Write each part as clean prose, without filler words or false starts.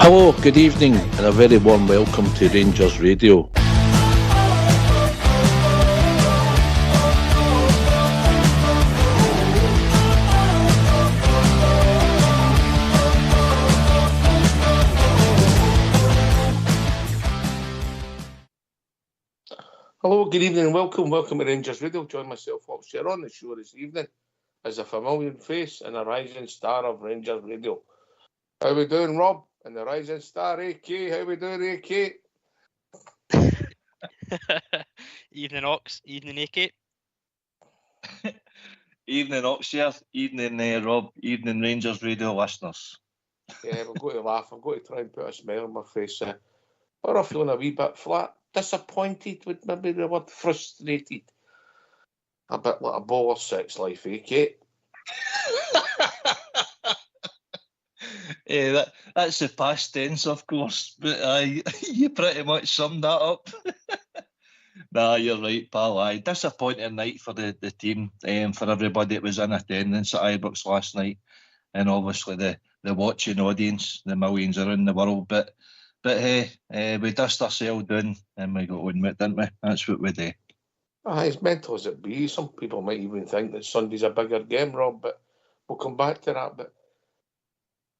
Hello, good evening, and a very warm welcome to Rangers Radio. Hello, good evening, and welcome to Rangers Radio. Join myself, Foxshare, on the show this evening as a familiar face and a rising star of Rangers Radio. How we doing, Rob? And the rising star, AK. How we doing, AK? Evening, Ox. Evening, AK. Evening, Oxshare. Evening, Rob. Evening, Rangers Radio listeners. Yeah, we've got to laugh. I've got to try and put a smile on my face. Or I'm feeling a wee bit flat. Disappointed would maybe the word. Frustrated. A bit like a ball of sex life, AK. That's the past tense, of course, but you pretty much summed that up. Nah, you're right, pal. Disappointing night for the team, for everybody that was in attendance at Ibrox last night, and obviously the watching audience, the millions around the world. But hey, we dust ourselves down and we got on with it, didn't we? That's what we do. As mental as it be, some people might even think that Sunday's a bigger game, Rob, but we'll come back to that. But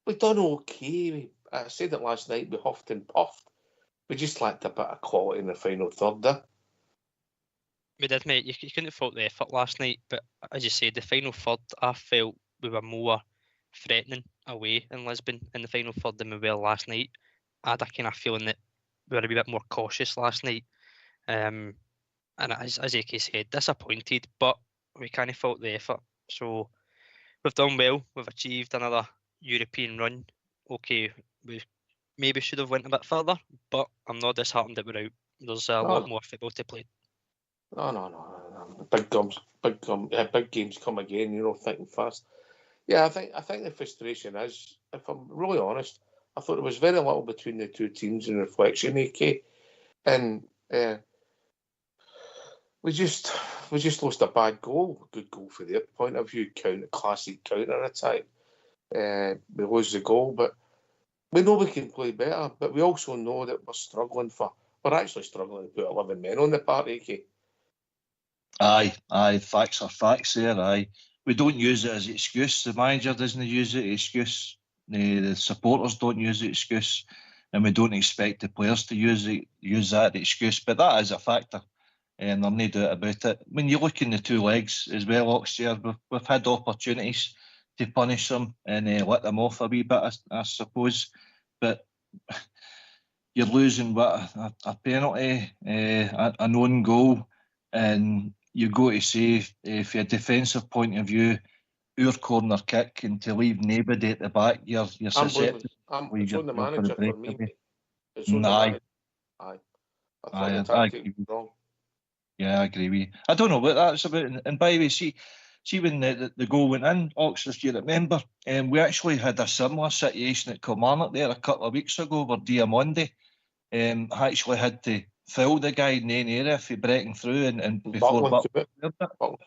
we've done okay. I said it last night, we huffed and puffed. We just lacked a bit of quality in the final third there. We did, mate. You couldn't fault the effort last night, but as you said, the final third, I felt we were more threatening away in Lisbon in the final third than we were last night. I had a kind of feeling that we were a wee bit more cautious last night. And as AK said, disappointed, but we kind of felt the effort. So we've done well. We've achieved another European run. Okay, we maybe should have went a bit further, but I'm not disheartened that we're out. There's a lot more football to play. No. Big games come again, thinking fast. Yeah, I think the frustration is, if I'm really honest, I thought there was very little between the two teams in reflection, AK. And we just lost a bad goal. Good goal for their point of view, classic counter attack. We lose the goal, but we know we can play better. But we also know that we're actually struggling to put 11 men on the park, AK. Aye, facts are facts there, aye. We don't use it as an excuse. The manager doesn't use it as an excuse. The supporters don't use it as an excuse. And we don't expect the players to use that as an excuse. But that is a factor. And there's no doubt about it. When you look in the two legs as well, Oxshare, we've had opportunities to punish them and let them off a wee bit, I suppose. But you're losing a penalty, an own goal, and you go to say, from a defensive point of view, our corner kick, and to leave nobody at the back, you're susceptible. It's on the manager for me. It's on the manager. Aye. I thought the tactic was wrong. Yeah, I agree with you. I don't know what that's about. And by the way, see when the goal went in, Oxford, you remember, we actually had a similar situation at Kilmarnock there a couple of weeks ago where Diamondi actually had to foul the guy in the area for breaking through and before Buckland.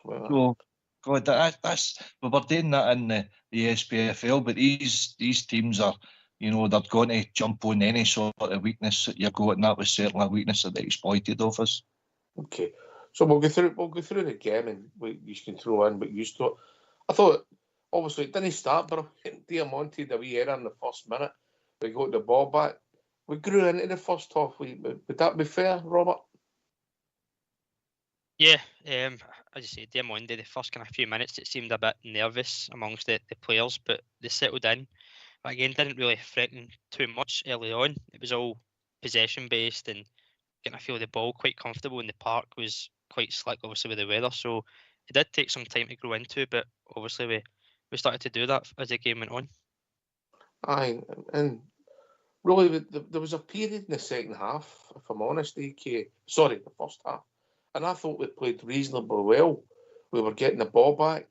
So, God, that's we were doing that in the SPFL, but these teams are, they're going to jump on any sort of weakness that you're going. That was certainly a weakness that they exploited of us. Okay, so we'll go through the game, and you can throw in what you thought. I thought, obviously, it didn't start, but Diamonte, the wee error in the first minute, we got the ball back. We grew into the first half. Would that be fair, Robert? Yeah, as you say, Diamondi, the first kind of few minutes, it seemed a bit nervous amongst the players, but they settled in. But again, didn't really threaten too much early on. It was all possession-based and getting to feel the ball quite comfortable, and the park was quite slick, obviously, with the weather. So it did take some time to grow into, but obviously we started to do that as the game went on. Aye, and really, there was a period in the second half, if I'm honest, the first half, and I thought we played reasonably well. We were getting the ball back,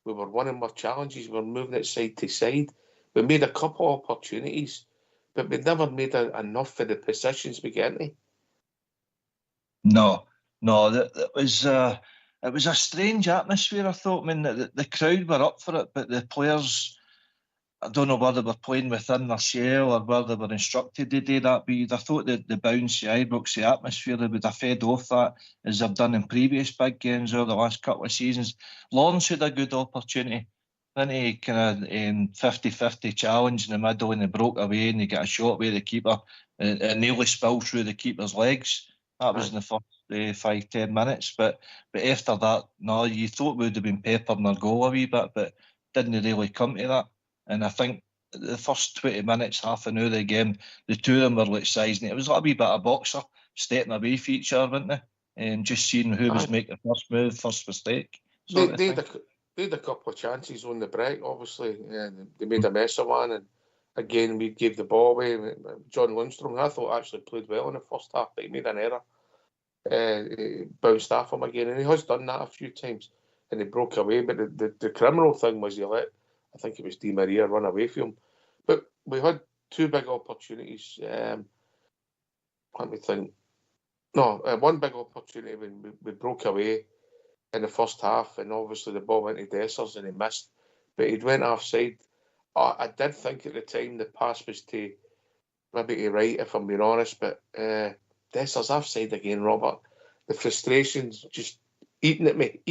we were winning more challenges, we were moving it side to side. We made a couple of opportunities, but we never made enough for the positions we get in. No, it was a strange atmosphere. I thought. I mean, the crowd were up for it, but the players I don't know whether we're playing within their shell or whether we're instructed to do that, but you'd have thought that the bounce, the Ibrox, the atmosphere, they would have fed off that as they've done in previous big games over the last couple of seasons. Lawrence had a good opportunity. Then he kind of 50-50 challenge in the middle and he broke away and he got a shot with the keeper and nearly spilled through the keeper's legs. That was in the first 5-10 minutes. But after that, no, you thought we would have been peppering our goal a wee bit, but didn't really come to that. And I think the first 20 minutes, half an hour of the game, the two of them were like sizing it. It was like a wee bit of boxer, stepping away from each other, weren't they? And just seeing who was making the first move, first mistake. They had a couple of chances on the break, obviously. They made a mess of one, and again, we gave the ball away. John Lundstrom, I thought, actually played well in the first half, but he made an error. He bounced off him again, and he has done that a few times, and he broke away. But the criminal thing was he let, I think it was Di Maria, run away from him. But we had two big opportunities. Let me think. No, one big opportunity when we broke away in the first half, and obviously the ball went to Dessers and he missed, but he'd went offside. I did think at the time the pass was to maybe to right, if I'm being honest, but Dessers offside again, Robert. The frustration's just eating at me.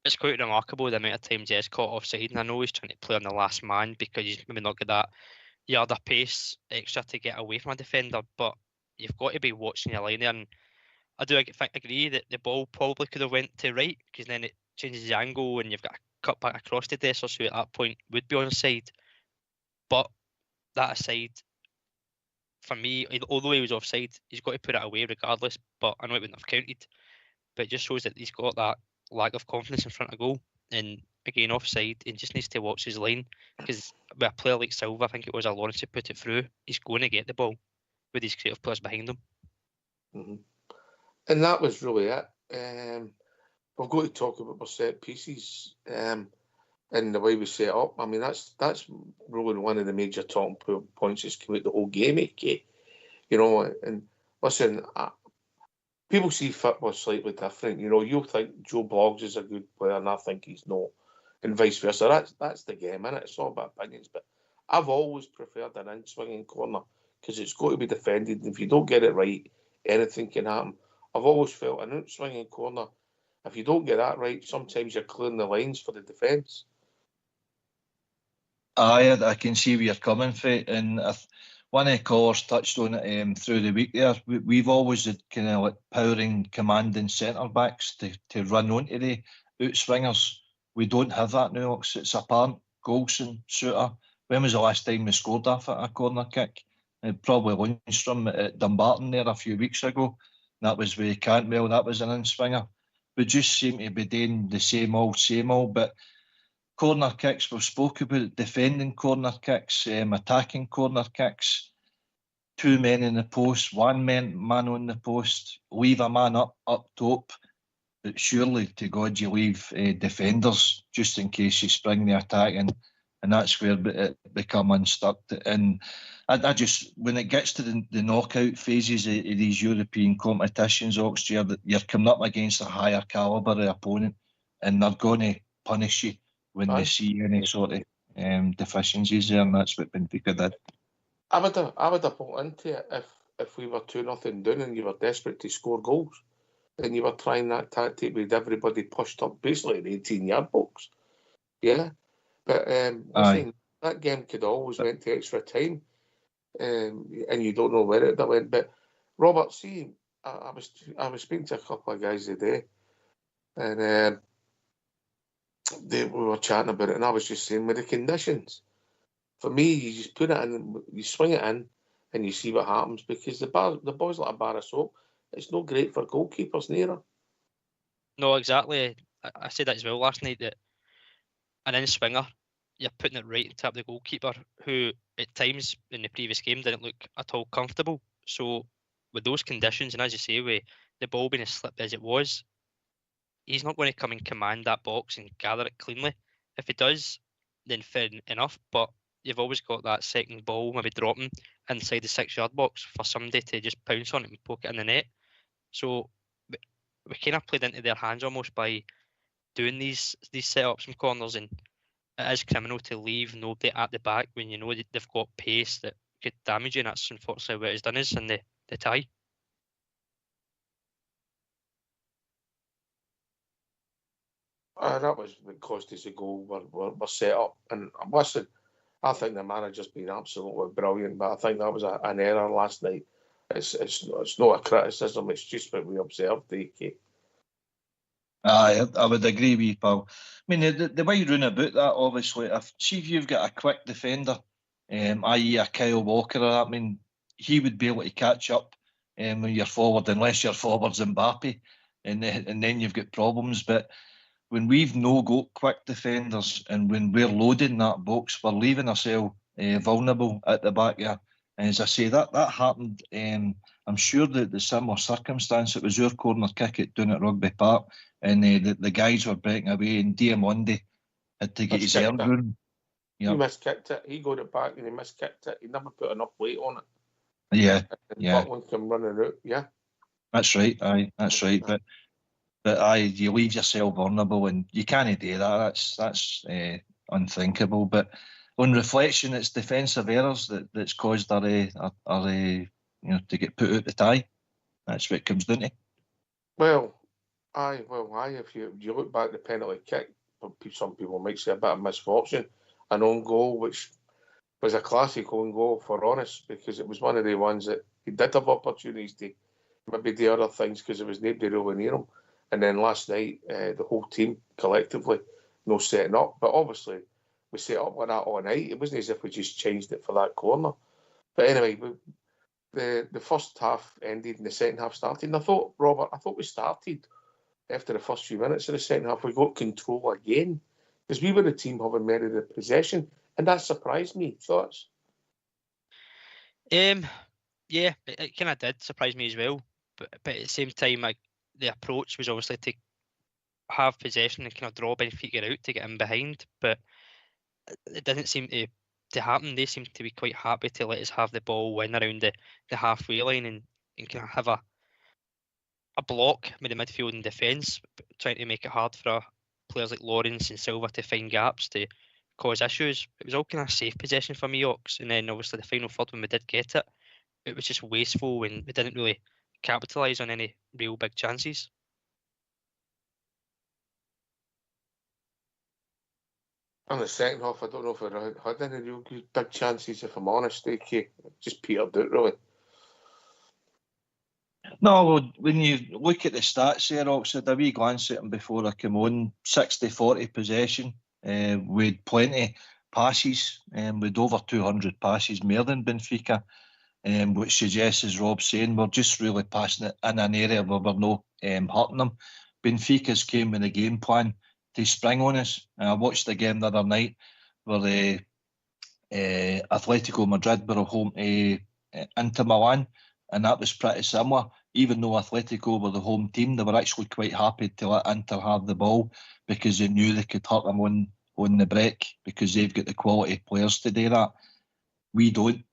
It's quite remarkable the amount of times he's caught offside, and I know he's trying to play on the last man because he's maybe not got that yard of pace extra to get away from a defender, but you've got to be watching your line there, and I do agree that the ball probably could have went to right because then it changes the angle and you've got a cut back across the Dessers, who at that point would be onside. But that aside, for me, although he was offside, he's got to put it away regardless, but I know it wouldn't have counted. But it just shows that he's got that lack of confidence in front of goal, and again offside, and just needs to watch his line, because with a player like Silva, I think it was Lawrence to put it through, he's going to get the ball with his creative players behind him. Mm-hmm. And that was really it. We've got to talk about our set pieces and the way we set up. I mean, that's really one of the major talking points that's come out the whole game, AK. You know, and listen, people see football slightly different. You know, you'll think Joe Bloggs is a good player, and I think he's not, and vice versa. That's the game, innit? It's all about opinions. But I've always preferred an in-swinging corner because it's got to be defended. If you don't get it right, anything can happen. I've always felt an out-swinging corner, if you don't get that right, sometimes you're clearing the lines for the defence. I can see where you're coming from, and one of the callers touched on it through the week there. We've always had kind of like powering, commanding centre-backs to run onto the out-swingers. We don't have that now. It's apparent. Golson, Suter. When was the last time we scored off a corner kick? Probably Lundstrom at Dumbarton there a few weeks ago. That was with Cantwell. That was an in-swinger. We just seem to be doing the same old. But corner kicks, we've spoken about defending corner kicks, attacking corner kicks. 2 men in the post, 1 man on the post. Leave a man up top. But surely, to God, you leave defenders just in case you spring the attack, and that's where it become unstuck. And I just, when it gets to the knockout phases of these European competitions, Oxford, you're coming up against a higher calibre of opponent, and they're going to punish you when they see any sort of deficiencies there, and that's what Benfica did. I would have bought into it if we were 2-0 down and you were desperate to score goals, and you were trying that tactic with everybody pushed up basically in the 18-yard box. Yeah. But listen, that game could always went to extra time, and you don't know where it went. But Robert, see, I was speaking to a couple of guys today, and we were chatting about it, and I was just saying, with the conditions, for me, you just put it in, you swing it in, and you see what happens, because the ball's like a bar of soap. It's no great for goalkeepers neither. No, exactly. I said that as well last night, that an in-swinger, you're putting it right on top of the goalkeeper, who at times in the previous game didn't look at all comfortable. So with those conditions, and as you say, with the ball being as slipped as it was, he's not going to come and command that box and gather it cleanly. If he does, then fair enough, but you've always got that second ball maybe dropping inside the 6-yard box for somebody to just pounce on it and poke it in the net. So we kind of played into their hands almost by doing these setups from corners, and it is criminal to leave nobody at the back when you know that they've got pace that could damage you, and that's unfortunately what it's done is in the tie. That was what cost us a goal. We're set up. And listen, I think the manager's been absolutely brilliant, but I think that was an error last night. It's not a criticism, it's just what we observed, DK. Aye, I would agree with you, pal. I mean, the way you run about that, obviously, see if you've got a quick defender, i.e. a Kyle Walker or that, I mean, he would be able to catch up when you're forward, unless your forward's Mbappe, and then you've got problems. But when we've no got quick defenders and when we're loading that box, we're leaving ourselves vulnerable at the back there. And as I say, that happened. I'm sure that the similar circumstance, it was our corner kick down at Rugby Park, and the guys were breaking away, and Diamondi had to get his air room. Yep. He miskicked it. He got it back and he miskicked it. He never put enough weight on it. Yeah, and Butland came running out. Yeah, that's right. Aye, that's right. But aye, you leave yourself vulnerable, and you can't do that. That's unthinkable. But on reflection, it's defensive errors that's caused our to get put out the tie. That's what it comes down to. Well, aye. If you look back at the penalty kick, some people might say a bit of misfortune, an own goal, which was a classic own goal for Honest, because it was one of the ones that he did have opportunities to maybe do other things because there was nobody really near him. And then last night, the whole team collectively, no setting up. But obviously, we set up like that all night. It wasn't as if we just changed it for that corner. But anyway, the first half ended and the second half started. And I thought, Robert, we started after the first few minutes of the second half. We got control again because we were the team having merited possession. And that surprised me. Thoughts? Yeah, it kind of did surprise me as well. But at the same time, the approach was obviously to have possession and kind of draw Benfica out to get in behind, but it didn't seem to happen. They seemed to be quite happy to let us have the ball, win around the halfway line, and kind of have a block with the midfield and defence, trying to make it hard for players like Lawrence and Silva to find gaps to cause issues. It was all kind of safe possession for me, Ox, and then obviously the final third, when we did get it, it was just wasteful and we didn't really capitalise on any real big chances. In the second half, I don't know if we had any real good big chances, if I'm honest, AK. Just petered out, really. No, when you look at the stats here, Oxford, a wee glance at them before I come on, 60-40 possession, with plenty passes, with over 200 passes, more than Benfica, which suggests, as Rob's saying, we're just really passing it in an area where we're not hurting them. Benfica's came with a game plan to spring on us. I watched the game the other night where Atletico Madrid were home to Inter Milan, and that was pretty similar. Even though Atletico were the home team, they were actually quite happy to let Inter have the ball because they knew they could hurt them on the break, because they've got the quality players to do that. We don't.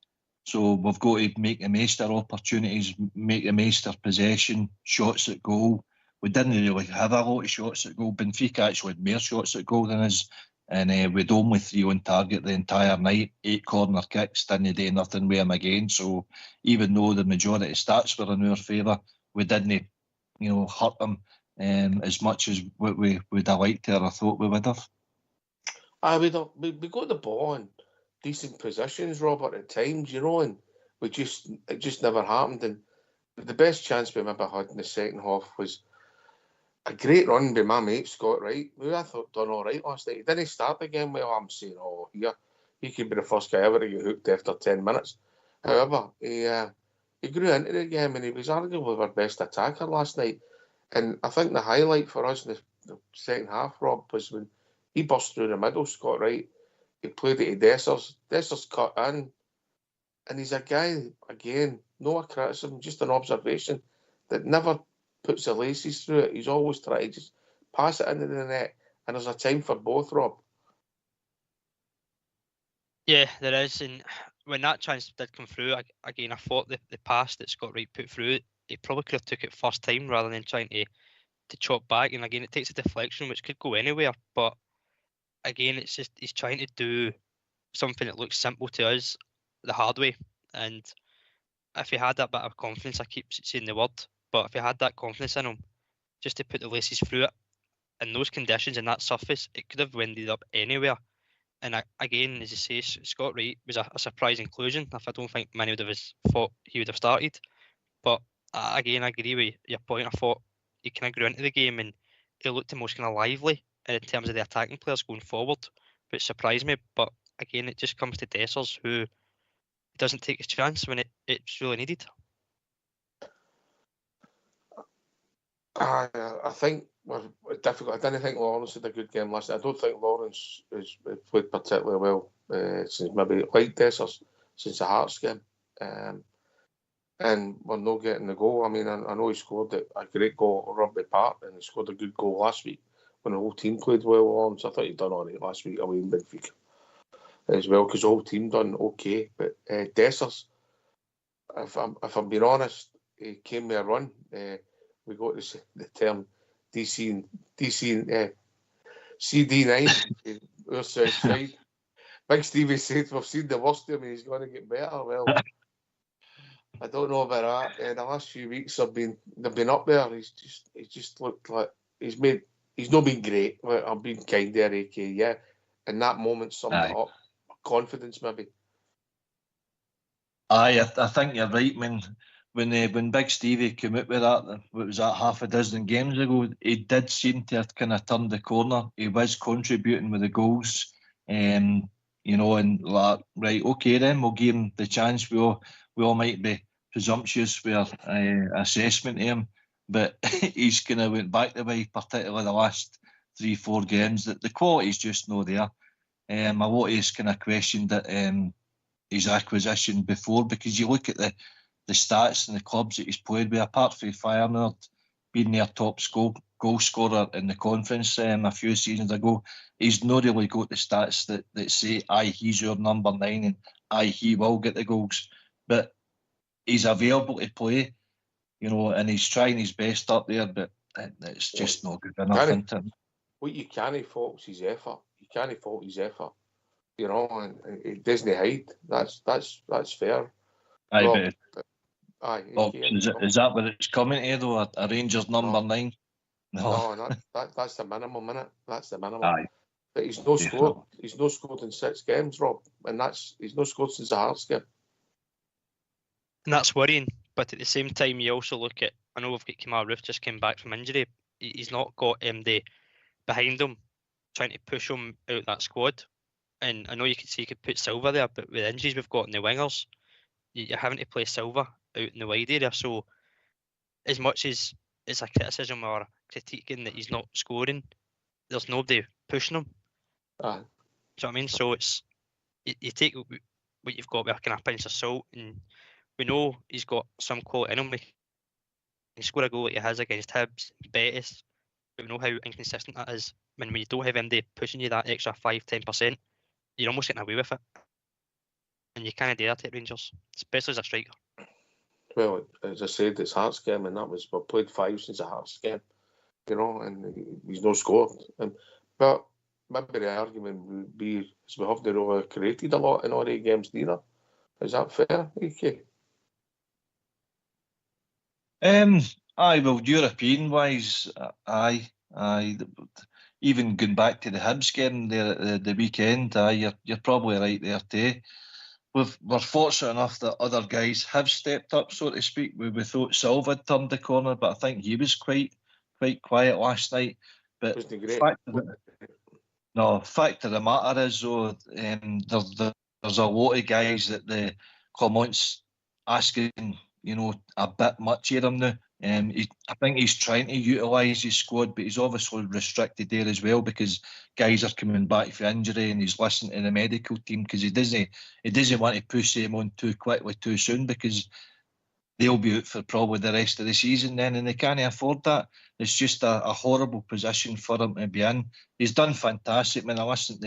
So we've got to make the most of opportunities, make the most of possession, shots at goal. We didn't really have a lot of shots at goal. Benfica actually had more shots at goal than us, and we'd only 3 on target the entire night, 8 corner kicks, didn't do nothing with them again. So even though the majority of stats were in our favour, we didn't, hurt them as much as what we would have liked to, or I thought we would have. We got the ball in decent positions, Robert, at times, and it just never happened. And the best chance we maybe had in the second half was a great run by my mate Scott Wright, who I thought done all right last night. He didn't start the game well. I'm saying, he could be the first guy ever to get hooked after 10 minutes. However, he grew into the game and he was arguably our best attacker last night. And I think the highlight for us in the second half, Rob, was when he burst through the middle, Scott Wright. He played it to Dessers. Dessers cut in. And he's a guy, again, no criticism, just an observation, that never puts the laces through it. He's always trying to just pass it into the net. And there's a time for both, Rob. Yeah, there is. And when that chance did come through, again, I thought the pass that Scott Wright put through, he probably could have took it first time rather than trying to chop back. And again, it takes a deflection, which could go anywhere. But again, it's just he's trying to do something that looks simple to us the hard way. And if he had that bit of confidence, I keep saying the word, but if he had that confidence in him, just to put the laces through it, in those conditions and that surface, it could have winded up anywhere. And again, as you say, Scott Wright was a surprise inclusion. If I don't think many would have thought he would have started. But again, I agree with your point. I thought he kind of grew into the game and he looked the most kind of lively in terms of the attacking players going forward, which surprised me. But again, it just comes to Dessers, who doesn't take his chance when it's really needed. I think it's difficult. I didn't think Lawrence had a good game last night. I don't think Lawrence has played particularly well since maybe like Dessers since the Hearts game. And we're not getting the goal. I mean, I know he scored a great goal at Rugby Park and he scored a good goal last week when the whole team played well. Lawrence, I thought he'd done all right last week away in Benfica as well because the whole team done okay. But Dessers, if I'm being honest, he came with a run. We got the term CD9, our south side. Big Stevie said we've seen the worst of him and he's going to get better. Well, I don't know about that. The last few weeks they've been up there. He's just looked like he's not been great. I'm being kind there, AK. Yeah, in that moment summed it up. Confidence maybe. I think you're right. When Big Stevie came out with that, what was that, half a dozen games ago, he did seem to have kind of turned the corner. He was contributing with the goals, and like, right, okay, then we'll give him the chance. We all might be presumptuous with our assessment of him, but he's kind of went back the way, particularly the last 3-4 games, that the quality's just not there. A lot of us kind of questioned that his acquisition before, because you look at the stats and the clubs that he's played with, apart from Feyenoord being their top goal scorer in the conference a few seasons ago, he's not really got the stats that say, he's your number 9 and he will get the goals. But he's available to play, and he's trying his best up there, but it's just not good enough. What you can't fault is his effort. You can't fault his effort. And it doesn't hide. That's fair. Is Is that what it's coming to, though? A Rangers number 9? No, that's the minimum, innit? That's the minimum. Aye. But he's no scored. He's no scored in 6 games, Rob, and he's no scored since the Hearts game. And that's worrying. But at the same time, you also look at, I know we've got Kemar Roof just came back from injury. He's not got MD behind him trying to push him out that squad. And I know you could see you could put Silva there, but with the injuries we've got in the wingers, you're having to play Silva out in the wide area. So as much as it's a criticism or critiquing that he's not scoring, there's nobody pushing him. Do you know what I mean? So it's you take what you've got with a kind of pinch of salt, and we know he's got some quality in him. He can score a goal like he has against Hibs, Betis, but we know how inconsistent that is. When you don't have MD pushing you that extra 5-10%, you're almost getting away with it. And you can't do that at Rangers, especially as a striker. Well, as I said, it's Hearts game, and we've played 5 since the Hearts game, and he's no scored. But maybe the argument would be we haven't really created a lot in all the games neither. Is that fair, AK? Well, European-wise, aye. Even going back to the Hibs game there at the weekend, you're probably right there too. We're fortunate enough that other guys have stepped up, so to speak. We thought Silva had turned the corner, but I think he was quite quiet last night. But fact of the matter is, though, there's a lot of guys that the Clement's asking, a bit much of them now. I think he's trying to utilise his squad, but he's obviously restricted there as well because guys are coming back from injury, and he's listening to the medical team because he doesn't want to push them on too quickly too soon, because they'll be out for probably the rest of the season then, and they can't afford that. It's just a horrible position for him to be in. He's done fantastic. I listened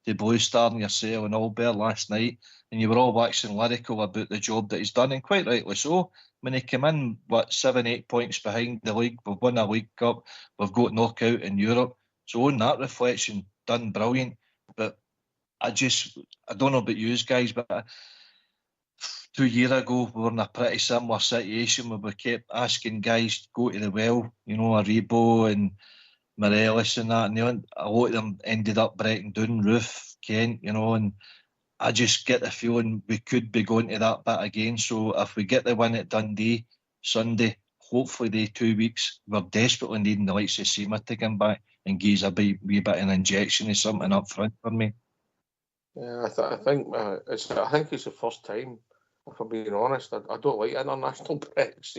to Blue Star and yourself and Albert last night, and you were all waxing lyrical about the job that he's done, and quite rightly so. When he came in, 7-8 points behind the league, we've won a League Cup, we've got knockout in Europe. So on that reflection, done brilliant. But I don't know about you guys, but 2 years ago we were in a pretty similar situation where we kept asking guys to go to the well, Aribo and Morelos and that, and a lot of them ended up breaking down, Roof, Kent, and I just get the feeling we could be going to that bit again. So if we get the win at Dundee Sunday, hopefully the 2 weeks, we're desperately needing the likes of Seema to come back and give us a wee bit of an injection of something up front for me. Yeah, I think it's the first time, if I'm being honest. I don't like international breaks,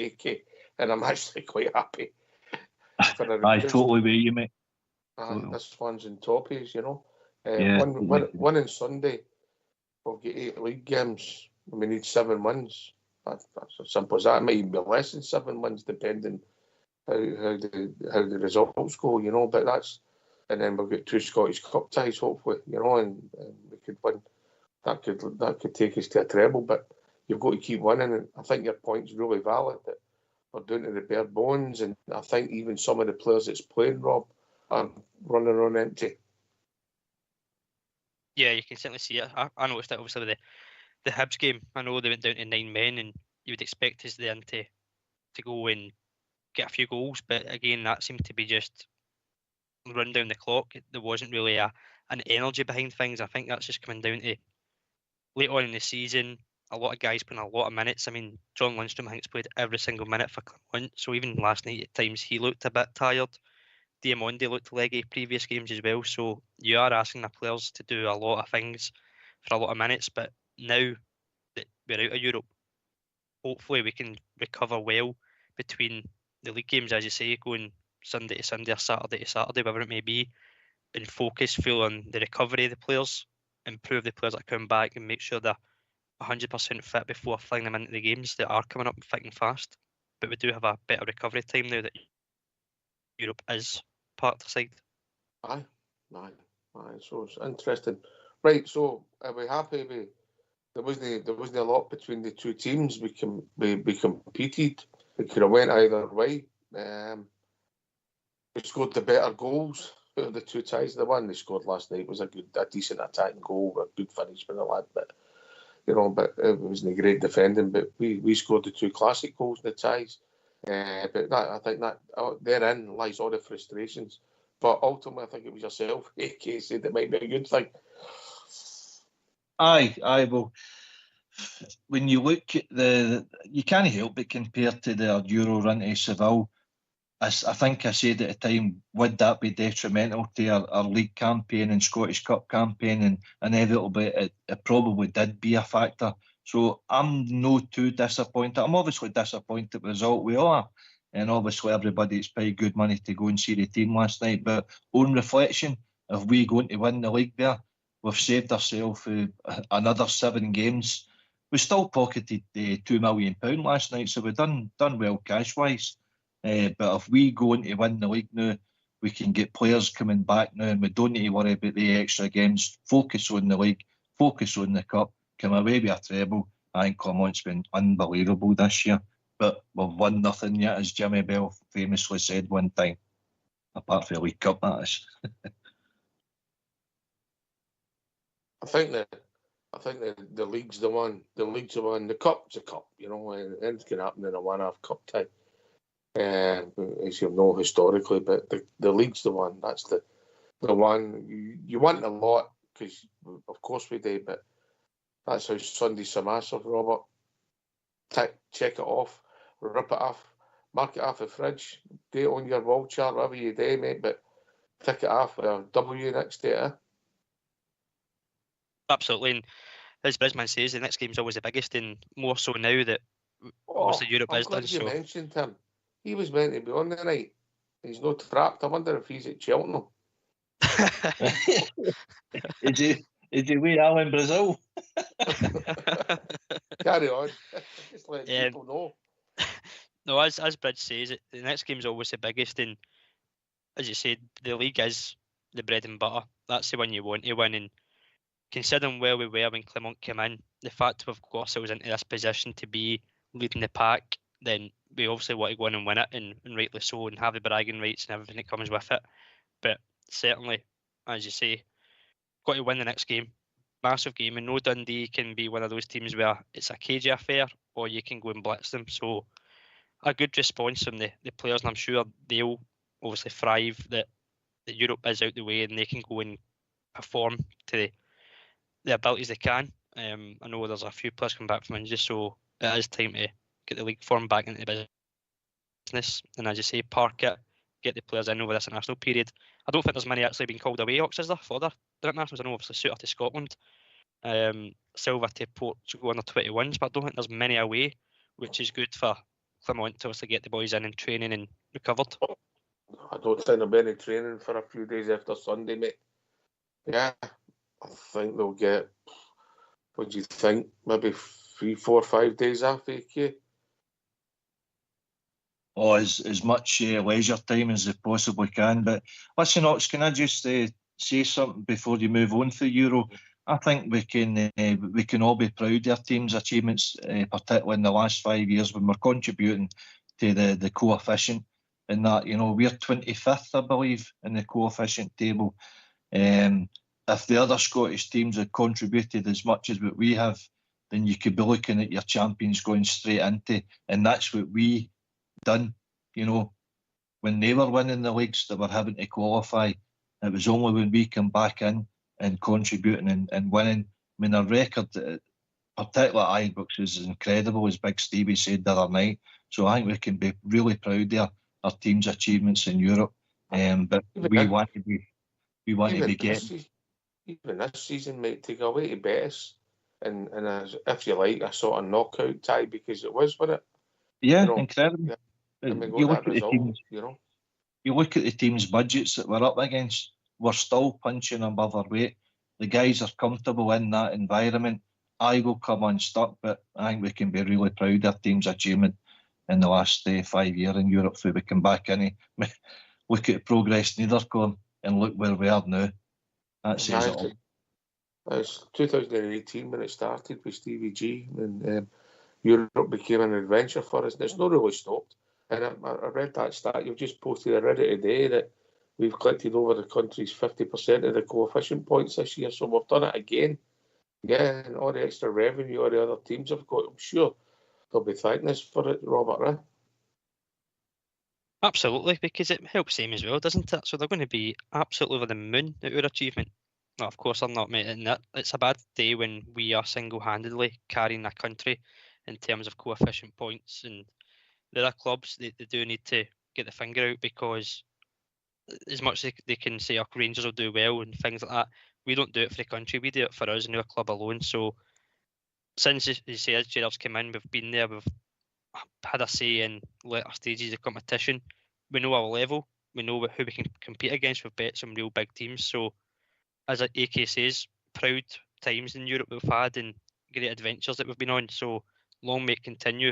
and I'm actually quite happy. I totally with you, mate. This one's in toppies, Yeah, one on Sunday. We'll get 8 league games. We need 7 wins. That's as simple as that. It might even be less than 7 wins, depending how the results go, But and then we'll get 2 Scottish Cup ties, hopefully, and we could win. That could take us to a treble, but you've got to keep winning. And I think your point's really valid that we're down to the bare bones, and I think even some of the players that's playing, Rob, are running on empty. Yeah, you can certainly see it. I noticed that obviously with the Hibs game. I know they went down to 9 men, and you would expect us then to go and get a few goals, but again, that seemed to be just run down the clock. There wasn't really an energy behind things. I think that's just coming down to late on in the season. A lot of guys playing a lot of minutes. I mean, John Lundstrom, I think, has played every single minute for Clermont, so even last night at times he looked a bit tired. Diamondi looked leggy previous games as well, so you are asking the players to do a lot of things for a lot of minutes, but now that we're out of Europe, hopefully we can recover well between the league games, as you say, going Sunday to Sunday or Saturday to Saturday, whatever it may be, and focus full on the recovery of the players, improve the players that come back and make sure they're 100% fit before flying them into the games that are coming up thick and fast. But we do have a better recovery time now that Europe is part of the side. Aye. So it's interesting. Right, so are we happy with there wasn't a lot between the two teams. We competed. It could have went either way. We scored the better goals out of the two ties. The one they scored last night was a decent attacking goal, a good finish for the lad. But but it wasn't great defending. But we scored the 2 classic goals in the ties. But I think that therein lies all the frustrations. But ultimately, I think it was yourself, AK, said it might be a good thing. Aye, well, when you look at you can't help but compare to the Euro run to Seville. I think I said at the time, would that be detrimental to our league campaign and Scottish Cup campaign? And inevitably, it probably did be a factor. So I'm no too disappointed. I'm obviously disappointed with the result, we are. And obviously everybody's paid good money to go and see the team last night. But on reflection, if we going to win the league there, we've saved ourselves another 7 games. We still pocketed £2 million last night, so we've done well cash-wise. But if we go on to win the league now, we can get players coming back now, and we don't need to worry about the extra games. Focus on the league, focus on the cup, come away with a treble. I think Clermont's been unbelievable this year, but we've won nothing yet, as Jimmy Bell famously said one time, apart from the League Cup, that is. I think the league's the one. The league's the one. The cup's a cup, and anything can happen in a one-half cup tie. As you know historically, but the league's the one. That's the one you want a lot, because of course we do, but that's how Sunday's so massive, Robert. Check it off, rip it off, mark it off the fridge, do it on your wall chart, whatever you do, mate, but tick it off with a W next to it. Absolutely, and as Brisman says, the next game's always the biggest, and more so now that obviously Europe is done. You mentioned him. He was meant to be on the night. He's not trapped. I wonder if he's at Cheltenham. Is he with Alan Brazil? Carry on. Just let people know. No, as Bridge says, the next game's always the biggest, and as you said, the league is the bread and butter. That's the one you want to win, and considering where we were when Clermont came in, the fact we've got ourselves into this position to be leading the pack, then we obviously want to go in and win it, and rightly so, and have the bragging rights and everything that comes with it. But certainly, as you say, got to win the next game. Massive game, and no Dundee can be one of those teams where it's a cagey affair or you can go and blitz them. So a good response from the players, and I'm sure they'll obviously thrive that Europe is out the way and they can go and perform to the abilities they can. I know there's a few players coming back from injury, so it is time to get the league form back into business. And as you say, park it, get the players in over this international period. I don't think there's many actually being called away, Ox, is there, for their internationals? I know obviously Suter to Scotland, Silva to Portugal on the 21s, but I don't think there's many away, which is good for Clement to obviously get the boys in and training and recovered. I don't think there'll be any training for a few days after Sunday, mate. Yeah, I think they'll get, what do you think, maybe 3, 4, 5 days off, AK? Or as much leisure time as they possibly can. But listen, Ox, can I just say something before you move on to Euro? I think we can all be proud of our team's achievements, particularly in the last 5 years when we're contributing to the coefficient. And that, you know, we're 25th, I believe, in the coefficient table. If the other Scottish teams had contributed as much as what we have, then you could be looking at your champions going straight into, and that's what we done. You know, when they were winning the leagues that were having to qualify, it was only when we come back in and contributing and winning. I mean, our record, particularly at Ibrox, is incredible, as Big Stevie said the other night. So I think we can be really proud of our team's achievements in Europe. But we want to be getting. Even this season might take away to Betis, and as, if you like, a sort of knockout tie, because it was, wasn't it? Yeah, you know, incredible. Yeah. You look at the teams. You look at the teams' budgets that we're up against. We're still punching above our weight. The guys are comfortable in that environment. I will come unstuck, but I think we can be really proud of our team's achievement in the last 5 years in Europe. Where we come back in, look at progress Niedercorn and look where we are now. That says it all. It was 2018 when it started with Stevie G, and Europe became an adventure for us, and it's not really stopped. And I read that stat you've just posted already today, that we've collected over the country's 50% of the coefficient points this year, so we've done it again. Yeah, and all the extra revenue all the other teams have got, I'm sure they'll be thanking us for it, Robert, eh? Absolutely, because it helps them as well, doesn't it? So they're going to be absolutely over the moon at our achievement. Well, of course, I'm not making that. It's a bad day when we are single-handedly carrying a country in terms of coefficient points, and the other clubs, they do need to get the finger out, because as much as they can say, Rangers will do well and things like that, we don't do it for the country, we do it for us and our club alone. So since, as you say, as Gerard's come in, we've been there, we've had a say in later stages of competition. We know our level, we know who we can compete against. We've bet some real big teams. So as AK says, proud times in Europe we've had and great adventures that we've been on. So long may it continue.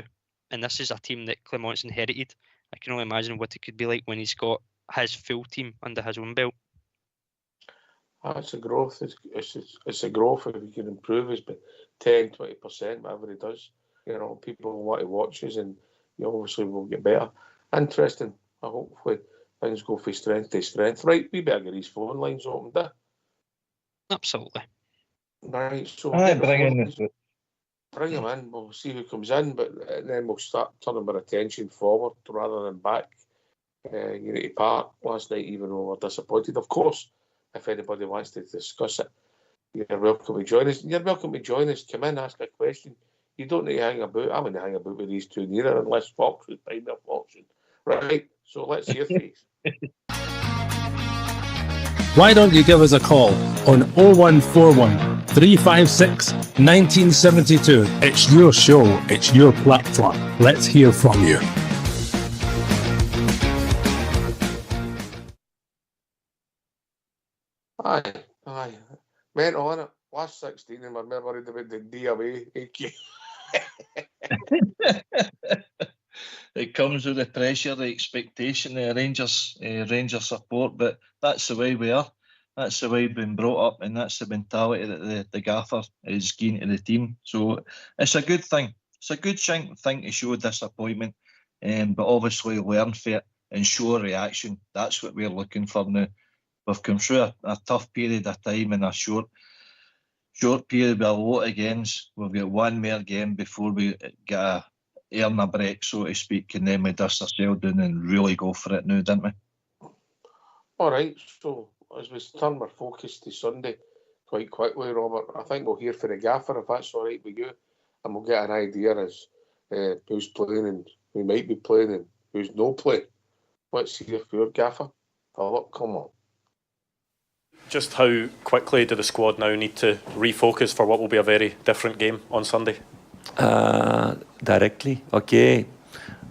And this is a team that Clement's inherited. I can only imagine what it could be like when he's got his full team under his own belt. It's a growth. It's a growth. If he can improve his 10, 20%, whatever he does, you know, people will want to watch us, and you obviously will get better. Interesting. Hopefully things go from strength to strength. Right, we better get his phone lines opened, eh? Absolutely. Right, so bring him in. We'll see who comes in, but then we'll start turning our attention forward rather than back. Unity Park last night, even though we're disappointed. Of course, if anybody wants to discuss it, you're welcome to join us. You're welcome to join us. Come in, ask a question. You don't need to hang about. I'm going to hang about with these two neither, unless Fox would find their fortune. Right, so let's hear things. Why don't you give us a call on 0141 356 1972? It's your show, it's your platform. Let's hear from you. Aye. Went on it. Last 16 and we're never worried about the D away. It comes with the pressure, the expectation, the Rangers support, but that's the way we are. That's the way we've been brought up, and that's the mentality that the gaffer is giving to the team. So it's a good thing. It's a good thing to show disappointment, but obviously learn from it and show a reaction. That's what we're looking for now. we've come through a tough period of time in a short period with a lot of games. We've got one more game before we get earn a break, so to speak, and then we dust ourselves down and really go for it now, didn't we? All right, so as we turn our focus to Sunday quite quickly, Robert, I think we'll hear from the gaffer, if that's all right with you, and we'll get an idea as who's playing and who might be playing and who's no playing. Let's see if you're gaffer. Philip, come on. Just how quickly do the squad now need to refocus for what will be a very different game on Sunday? Directly. Okay.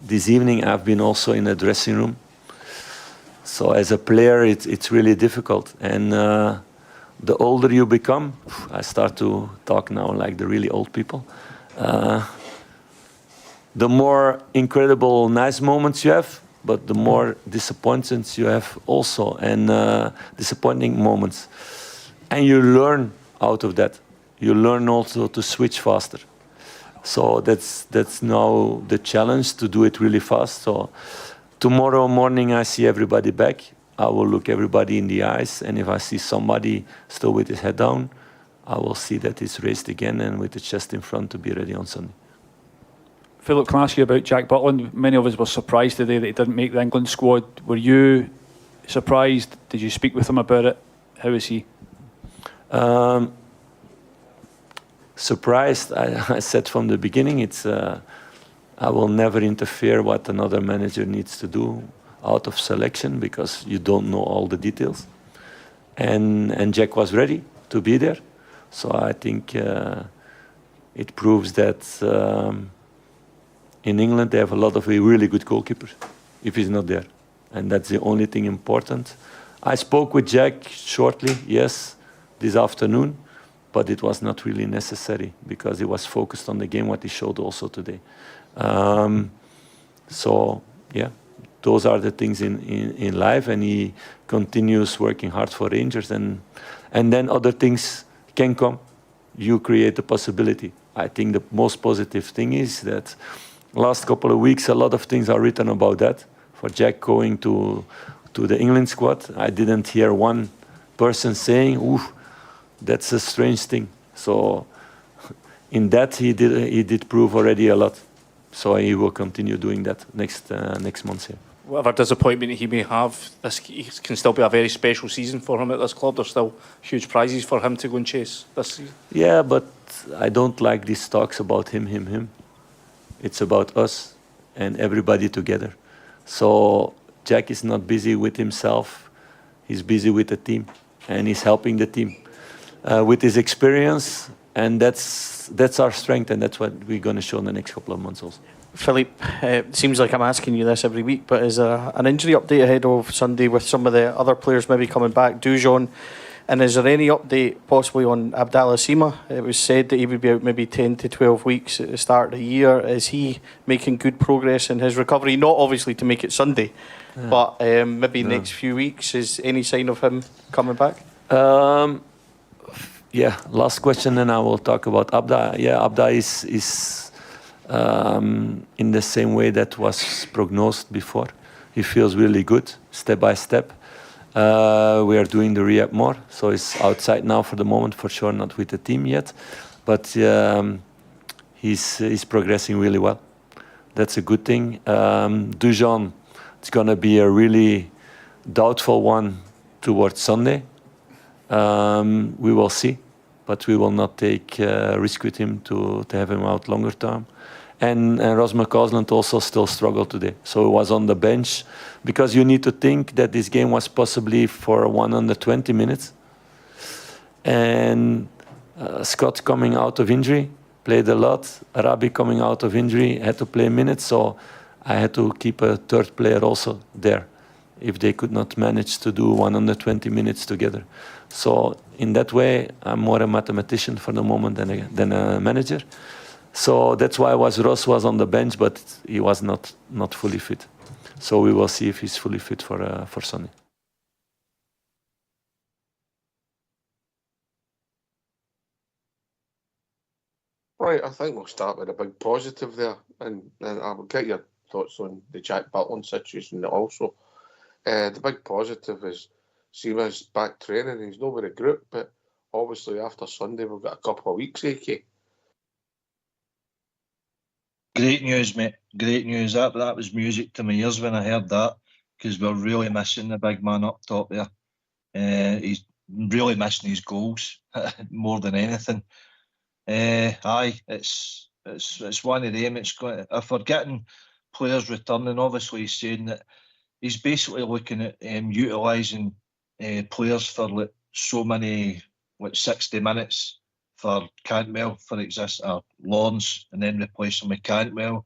This evening I've been also in a dressing room. So as a player, it's really difficult. And the older you become, I start to talk now like the really old people. The more incredible, nice moments you have, but the more disappointments you have also, and disappointing moments. And you learn out of that. You learn also to switch faster. So that's now the challenge, to do it really fast. So tomorrow morning I see everybody back. I will look everybody in the eyes, and if I see somebody still with his head down, I will see that he's raised again and with the chest in front to be ready on Sunday. Philip, can I ask you about Jack Butland? Many of us were surprised today that he didn't make the England squad. Were you surprised? Did you speak with him about it? How is he? Surprised. I said from the beginning, I will never interfere what another manager needs to do out of selection, because you don't know all the details. And Jack was ready to be there. So I think it proves that in England they have a lot of really good goalkeepers if he's not there. And that's the only thing important. I spoke with Jack shortly, yes, this afternoon, but it was not really necessary because he was focused on the game, what he showed also today. So, yeah, those are the things in life, and he continues working hard for Rangers, and then other things can come. You create the possibility. I think the most positive thing is that last couple of weeks, a lot of things are written about that. For Jack going to the England squad, I didn't hear one person saying, "Ooh, that's a strange thing." So in that, he did prove already a lot. So he will continue doing that next month here. Whatever disappointment he may have, this can still be a very special season for him at this club. There's still huge prizes for him to go and chase this season. Yeah, but I don't like these talks about him. It's about us and everybody together. So Jack is not busy with himself. He's busy with the team, and he's helping the team with his experience. And that's our strength, and that's what we're going to show in the next couple of months also. Philippe, it seems like I'm asking you this every week, but is there an injury update ahead of Sunday with some of the other players maybe coming back, Dujon? And is there any update possibly on Abdallah Sima? It was said that he would be out maybe 10 to 12 weeks at the start of the year. Is he making good progress in his recovery? Not obviously to make it Sunday, but maybe next few weeks. Is any sign of him coming back? Yeah, last question, then I will talk about Abda. Yeah, Abda is in the same way that was prognosed before. He feels really good, step by step. We are doing the rehab more, so he's outside now for the moment, for sure not with the team yet. But he's progressing really well. That's a good thing. Dujon, it's going to be a really doubtful one towards Sunday. We will see, but we will not take risk with him to have him out longer term. And Rasmus Kosland also still struggled today. So he was on the bench, because you need to think that this game was possibly for 120 minutes. And Scott coming out of injury, played a lot. Arabi coming out of injury, had to play minutes. So I had to keep a third player also there, if they could not manage to do 120 minutes together. So in that way, I'm more a mathematician for the moment than a manager. So that's why Ross was on the bench, but he was not fully fit. So we will see if he's fully fit for Sunday. Right, I think we'll start with a big positive there, and I will get your thoughts on the Jack Butland situation also. The big positive is Seema's back training. He's not with the group, but obviously after Sunday we've got a couple of weeks, AK. Great news, mate. Great news. That was music to my ears when I heard that, because we're really missing the big man up top there. He's really missing his goals more than anything. Aye, it's one of them. It's going. If we're getting players returning, obviously he's saying that he's basically looking at utilising players for like so many, like 60 minutes for Cantwell, for or Lawrence, and then replace him with Cantwell.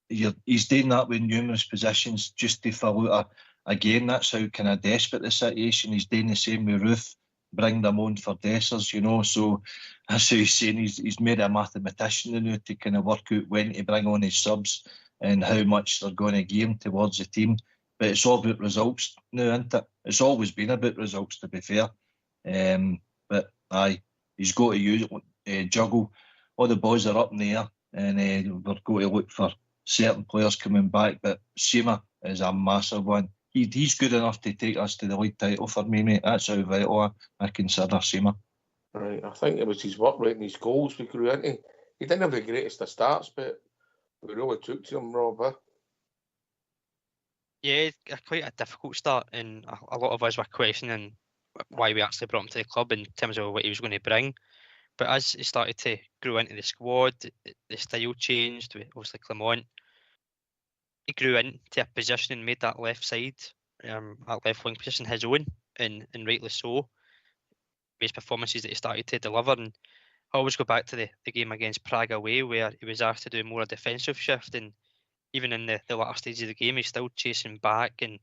He's doing that with numerous positions just to fill out a game. That's how kind of desperate the situation. He's doing the same with Ruth, bring them on for Dessers, you know. So that's how he's saying he's made a mathematician now to kind of work out when to bring on his subs and how much they're going to give him towards the team. But it's all about results now, isn't it? It's always been about results, to be fair. But aye, he's got to use juggle. All the boys are up in the air, and we're going to look for certain players coming back. But Seema is a massive one. He's good enough to take us to the league title for me, mate. That's how vital I consider Seema. Right, I think it was his work rate and his goals we grew into. He didn't have the greatest of starts, but we really took to him, Rob. Yeah, quite a difficult start, and a lot of us were questioning why we actually brought him to the club in terms of what he was going to bring. But as he started to grow into the squad, the style changed with obviously Clement. He grew into a position and made that left side, that left wing position his own, and rightly so. His performances that he started to deliver, and I always go back to the game against Prague away, where he was asked to do more a defensive shift, and even in the latter stages of the game, he's still chasing back and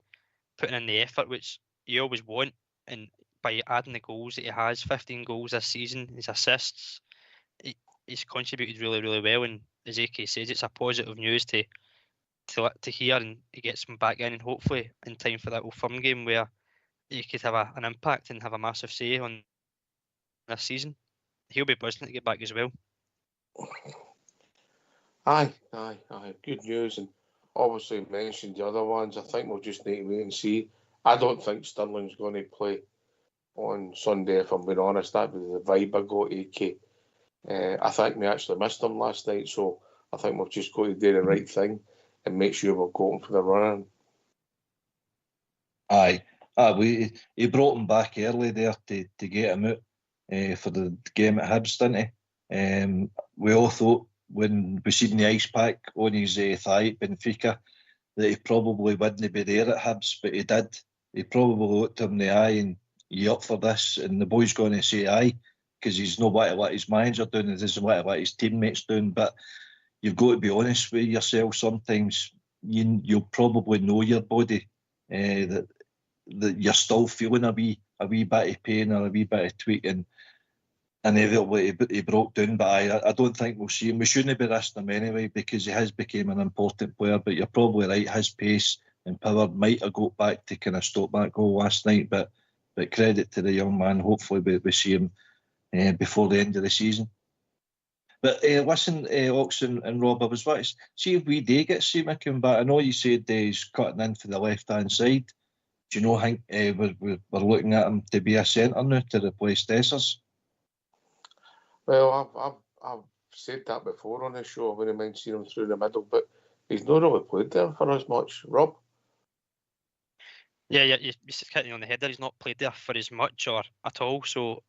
putting in the effort, which you always want. And by adding the goals that he has, 15 goals this season, his assists, he's contributed really, really well. And as AK says, it's a positive news to hear, and he gets him back in, and hopefully in time for that Old Firm game where he could have an impact and have a massive say on this season. He'll be buzzing to get back as well. Aye. Good news, and obviously mentioned the other ones. I think we'll just need to wait and see. I don't think Sterling's going to play on Sunday, if I'm being honest. That was the vibe I got, AK. I think we actually missed him last night, so I think we've just got to do the right thing and make sure we've got him for the run-in. Aye. He brought him back early there to get him out for the game at Hibs, didn't he? We all thought when we seen the ice pack on his thigh at Benfica that he probably wouldn't be there at Hibs, but he did. He probably looked him in the eye and, you up for this? And the boy's going to say aye, because he's not what to let his manager doing, he doesn't want to let his teammates doing. But you've got to be honest with yourself. Sometimes you'll probably know your body, that you're still feeling a wee bit of pain or a wee bit of tweaking. Inevitably he broke down, but I don't think we'll see him. We shouldn't be risking him anyway, because he has become an important player. But you're probably right, his pace and power might have got back to kind of stop that goal last night. But credit to the young man. Hopefully we see him before the end of the season. But listen, Ox and Rob, I was wanting to see if we do get Seema coming back. I know you said he's cutting in for the left-hand side. Do you know, I think we're looking at him to be a centre now to replace Dessers? Well, I've said that before on the show. I wouldn't mind seeing him through the middle, but he's not really played there for as much. Rob? Yeah, you're hitting on the head there. He's not played there for as much or at all, so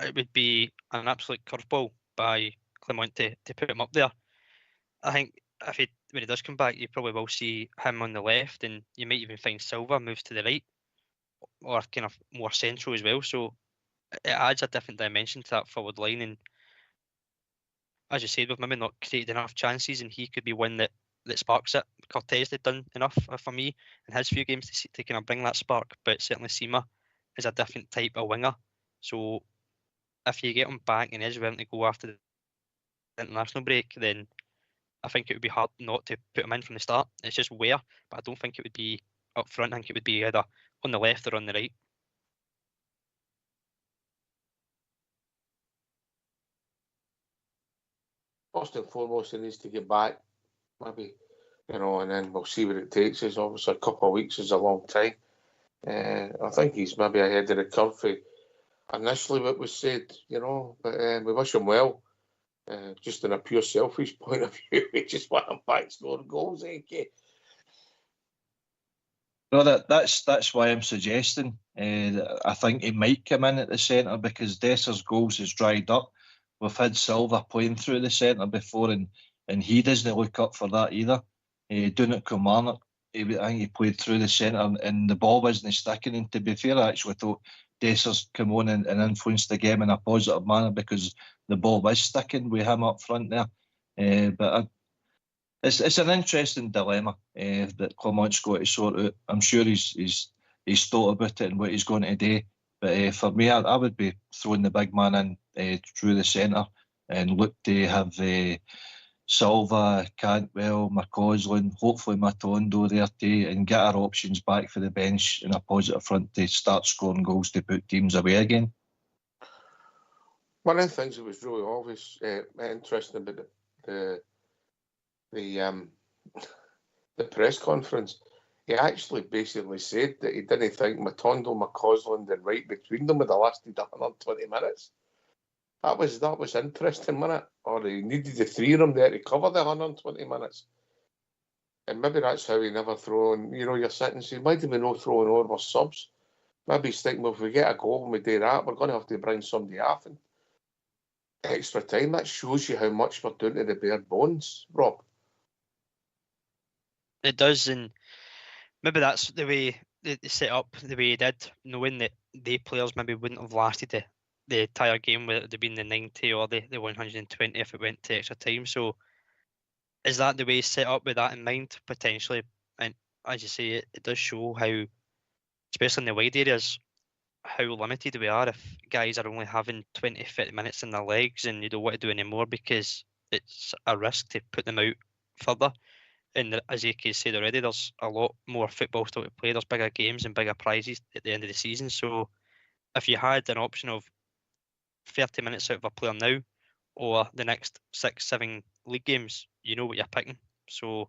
it would be an absolute curveball by Clement to put him up there. I think when he does come back, you probably will see him on the left, and you might even find Silva moves to the right, or kind of more central as well. So it adds a different dimension to that forward line. And as you said, we've maybe not created enough chances, and he could be one that sparks it. Cortez had done enough for me in his few games to kind of bring that spark, but certainly Seema is a different type of winger. So if you get him back and is willing to go after the international break, then I think it would be hard not to put him in from the start. It's just where, but I don't think it would be up front. I think it would be either on the left or on the right. First and foremost, he needs to get back, maybe, and then we'll see what it takes us. Obviously, a couple of weeks is a long time. I think he's maybe ahead of the curve for initially what was said, but we wish him well. Just in a pure selfish point of view, we just want him back scoring goals, No, that's why I'm suggesting. I think he might come in at the centre because Desser's goals has dried up. We've had Silva playing through the centre before, and he doesn't look up for that either. Doing it Kilmarnock, I think he played through the centre and the ball wasn't sticking. And to be fair, I actually thought Desser's come on and influenced the game in a positive manner because the ball was sticking with him up front there. But it's an interesting dilemma that Clement's got to sort out. I'm sure he's thought about it and what he's going to do. But for me, I would be throwing the big man in through the centre and look to have Silva, Cantwell, McCausland, hopefully Matondo there too, and get our options back for the bench in a positive front to start scoring goals to put teams away again. One of the things that was really obvious, interesting about the press conference, he actually basically said that he didn't think Matondo, McCausland and Wright between them would have lasted 120 minutes. That was interesting, wasn't it? Or he needed the three of them there to cover the 120 minutes. And maybe that's how he never thrown, you're sitting saying, why did we not throw in all our subs? Maybe he's thinking, well, if we get a goal and we do that, we're going to have to bring somebody off in extra time. That shows you how much we're doing to the bare bones, Rob. It does, and maybe that's the way they set up the way he did, knowing that the players maybe wouldn't have lasted the entire game, whether it would have been the 90 or the 120 if it went to extra time. So is that the way he's set up with that in mind, potentially? And as you say, it does show how, especially in the wide areas, how limited we are if guys are only having 20, 30 minutes in their legs and you don't want to do any more because it's a risk to put them out further. And as AK said already, there's a lot more football still to play. There's bigger games and bigger prizes at the end of the season. So if you had an option of 30 minutes out of a player now or the next 6-7 league games, you know what you're picking. So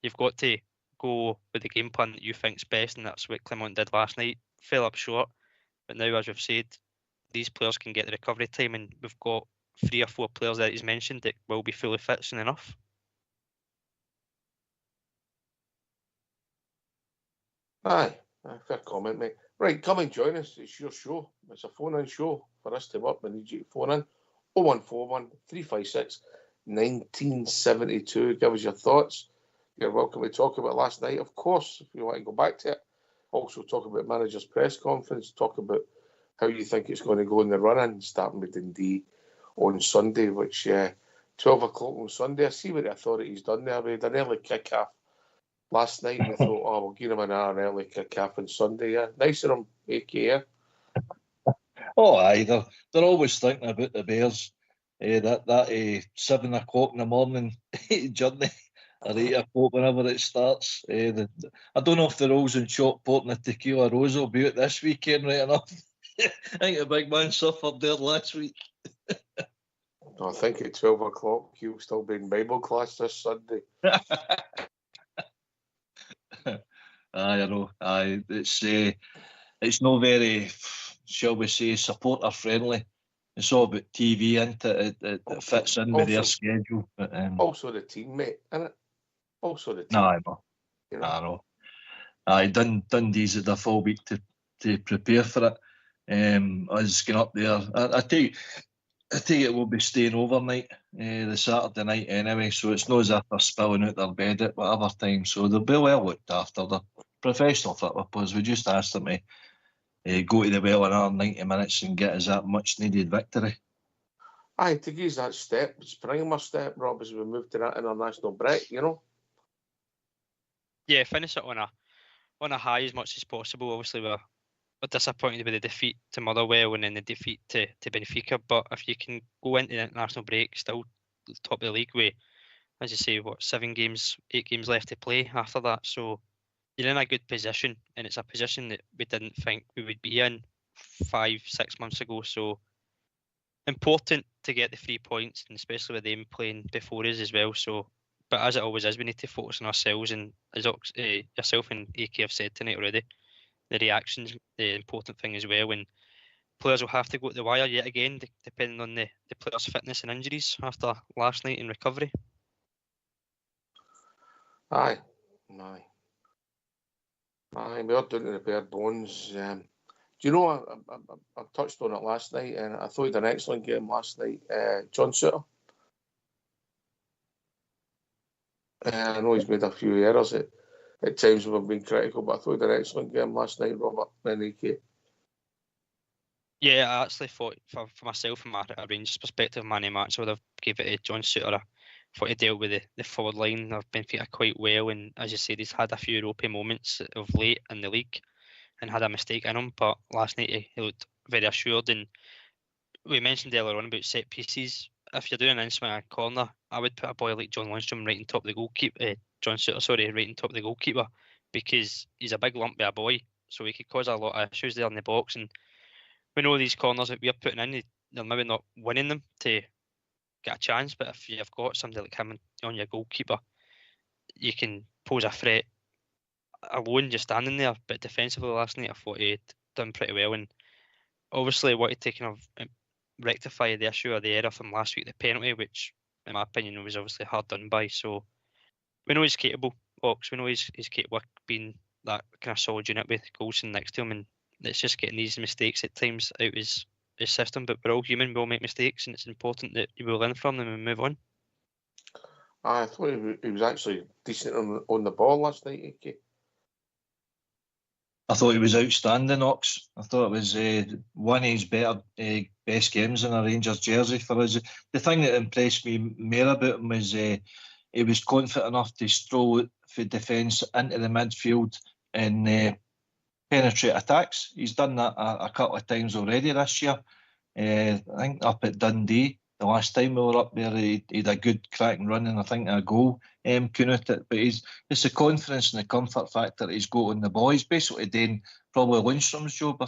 you've got to go with the game plan that you think's best, and that's what Clement did last night. Fell up short, but now, as we've said, these players can get the recovery time, and we've got 3 or 4 players that he's mentioned that will be fully fit soon enough. Aye, fair comment, mate. Right, come and join us. It's your show. It's a phone-in show. For us to work, we need you to phone in. 0141 356 1972. Give us your thoughts. You're welcome to talk about last night, of course, if you want to go back to it. Also talk about manager's press conference. Talk about how you think it's going to go in the run-in, starting with Dundee on Sunday, which 12 o'clock on Sunday. I see what the authorities done there. We had an early kick-off last night, and we thought, we'll give them an hour and early kick-off on Sunday. Yeah, nice of them, AK. Oh, aye, they're always thinking about the Bears. That 7 o'clock in the morning journey, or 8 o'clock whenever it starts. I don't know if the Rolls and Shotport and the Tequila Rose will be out this weekend, right enough. I think the big man suffered there last week. I think at 12 o'clock he'll still be in Bible class this Sunday. I know. It's not very, shall we say, supporter friendly. It's all about TV, isn't it? It fits in with their schedule. But, also the team, mate, isn't it? Also the team. No, I know. Aye, Dundee's had a full week to prepare for it. Us going up there. I take it we'll be staying overnight the Saturday night anyway, so it's not as if they're spilling out their bed at whatever time, so they'll be well looked after. They're professional football players. We just asked them to go to the well in another 90 minutes and get us that much needed victory. Aye, to give us that step, spring our step, Rob, as we move to that international break, Yeah, finish it on a high as much as possible. Obviously, we're disappointed with the defeat to Motherwell and then the defeat to Benfica, but if you can go into the international break still top of the league with, as you say, 8 games left to play after that, so you're in a good position, and it's a position that we didn't think we would be in 5-6 months ago. So important to get the 3 points, and especially with them playing before us as well. So, but as it always is, we need to focus on ourselves, and as yourself and AK have said tonight already, the reaction's the important thing as well. And players will have to go to the wire yet again, depending on the players' fitness and injuries after last night in recovery. Aye, we are down to the bare bones. Do you know, I touched on it last night, and I thought he had an excellent game last night. John Suter. I know he's made a few errors at times when I've been critical, but I thought he had an excellent game last night, Robert, and AK. Yeah, I actually thought, for myself, from a Rangers perspective, man of the match, I would have gave it to John Suter. I thought he dealt with the forward line of Benfica quite well, and as you said, he's had a few ropey moments of late in the league and had a mistake in him, but last night he looked very assured. And we mentioned earlier on about set pieces. If you're doing an in-swing corner, I would put a boy like John Lundstrom right on top of the goalkeeper, John Suter, right on top of the goalkeeper, because he's a big lump of a boy, so he could cause a lot of issues there in the box. And we know these corners that we're putting in, they're maybe not winning them to get a chance, but if you've got somebody like him on your goalkeeper, you can pose a threat alone just standing there. But defensively last night, I thought he'd done pretty well, and obviously wanted to kind of rectify the issue of the error from last week, the penalty, which in my opinion was obviously hard done by. So we know he's capable, Ox. We know he's capable of being that kind of solid unit with Goldson next to him, and it's just getting these mistakes at times out his system. But we're all human, we all make mistakes, and it's important that you will learn from them and move on. I thought he was actually decent on the ball last night, AK. I thought he was outstanding, Ox. I thought it was one of his best games in a Rangers jersey for us. The thing that impressed me more about him was he was confident enough to stroll for defence into the midfield and penetrate attacks. He's done that a couple of times already this year. I think up at Dundee, the last time we were up there, he had a good cracking run and I think a goal came out it. But it's the confidence and the comfort factor he's got on the ball. He's basically doing probably Lundstrom's job.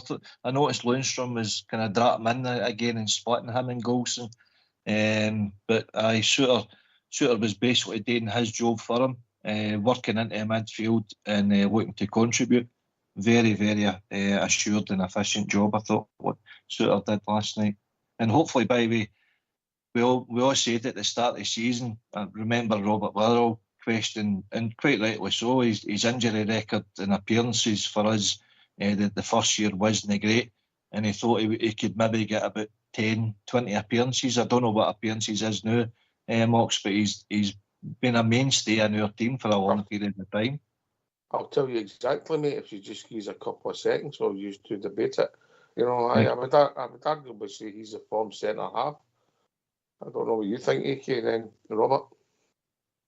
I noticed Lundstrom was kind of dragging him in again and splitting him and Goldson. But Suter was basically doing his job for him, working into midfield and looking to contribute. Very, very assured and efficient job, I thought, what Suter did last night. And hopefully, by the way, we all said at the start of the season, I remember Robert Wirral questioning, and quite rightly so, his injury record and appearances for us the first year wasn't great, and he thought he could maybe get about 10, 20 appearances. I don't know what appearances is now, Mox, but he's been a mainstay in our team for a long period of time. I'll tell you exactly, mate, if you just give us a couple of seconds, we'll use to debate it. You know, I would arguably say he's a form centre-half. I don't know what you think, AK, then, Robert.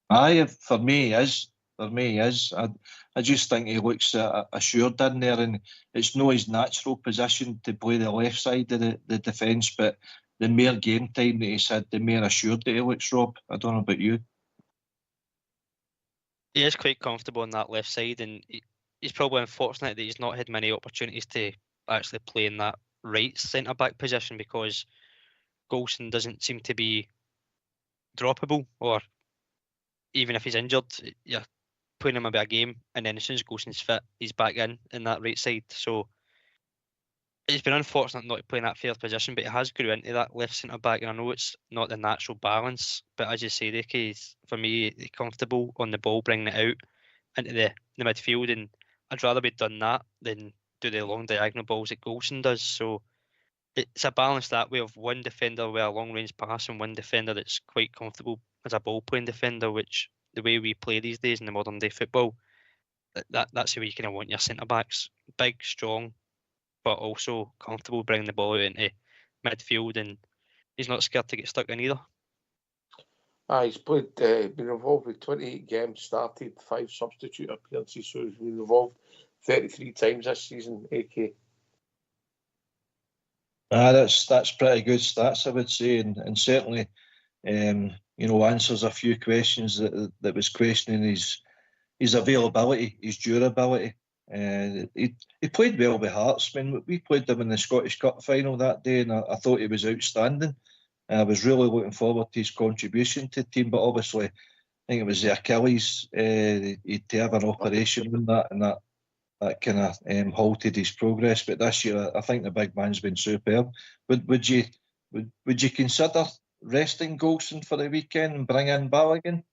Aye, for me, he is. I just think he looks assured in there, and it's not his natural position to play the left side of the defence, but the more game time that he's had, the more assured that he looks, Rob. I don't know about you. He is quite comfortable on that left side, and he's probably unfortunate that he's not had many opportunities to actually play in that right centre-back position, because Goldson doesn't seem to be droppable, or even if he's injured, you're putting him about a game, and then as soon as Goldson's fit, he's back in that right side. So it's been unfortunate not playing that third position, but he has grew into that left centre back, and I know it's not the natural balance, but as you say, he's, for me, he's comfortable on the ball, bringing it out into the midfield, and I'd rather be done that than do the long diagonal balls that Goldson does. So it's a balance that way of one defender with a long range pass and one defender that's quite comfortable as a ball playing defender, which the way we play these days in the modern day football, that's the way you kind of want your centre backs: big, strong, but also comfortable bringing the ball out into midfield, and he's not scared to get stuck in either. He's played, been involved with 28 games, started 5 substitute appearances, so he's been involved 33 times this season, AK. That's pretty good stats, I would say, and certainly, answers a few questions that was questioning his availability, his durability. He played well with Hearts. We played them in the Scottish Cup final that day, and I thought he was outstanding. I was really looking forward to his contribution to the team, but obviously, I think it was the Achilles. He'd to have an operation on that, and that kind of halted his progress. But this year, I think the big man's been superb. Would you consider resting Golson for the weekend and bring in Balogun?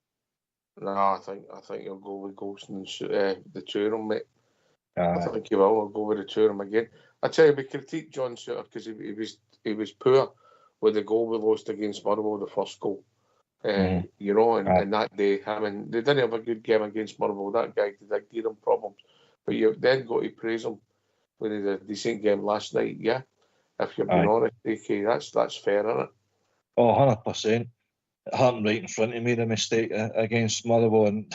No, I think he'll go with Golson and the two of them, mate. I Aye. think he will. I'll go with the two of them again. I tell you, we critiqued John Suter because he was poor with the goal we lost against Motherwell, the first goal. You know, and that day, I mean, they didn't have a good game against Motherwell. That guy did give them problems. But you've then got to praise him when he did a decent game last night, yeah? If you're being honest, AK, that's fair, isn't it? Oh, 100%. It happened right in front of me, the mistake against Motherwell. And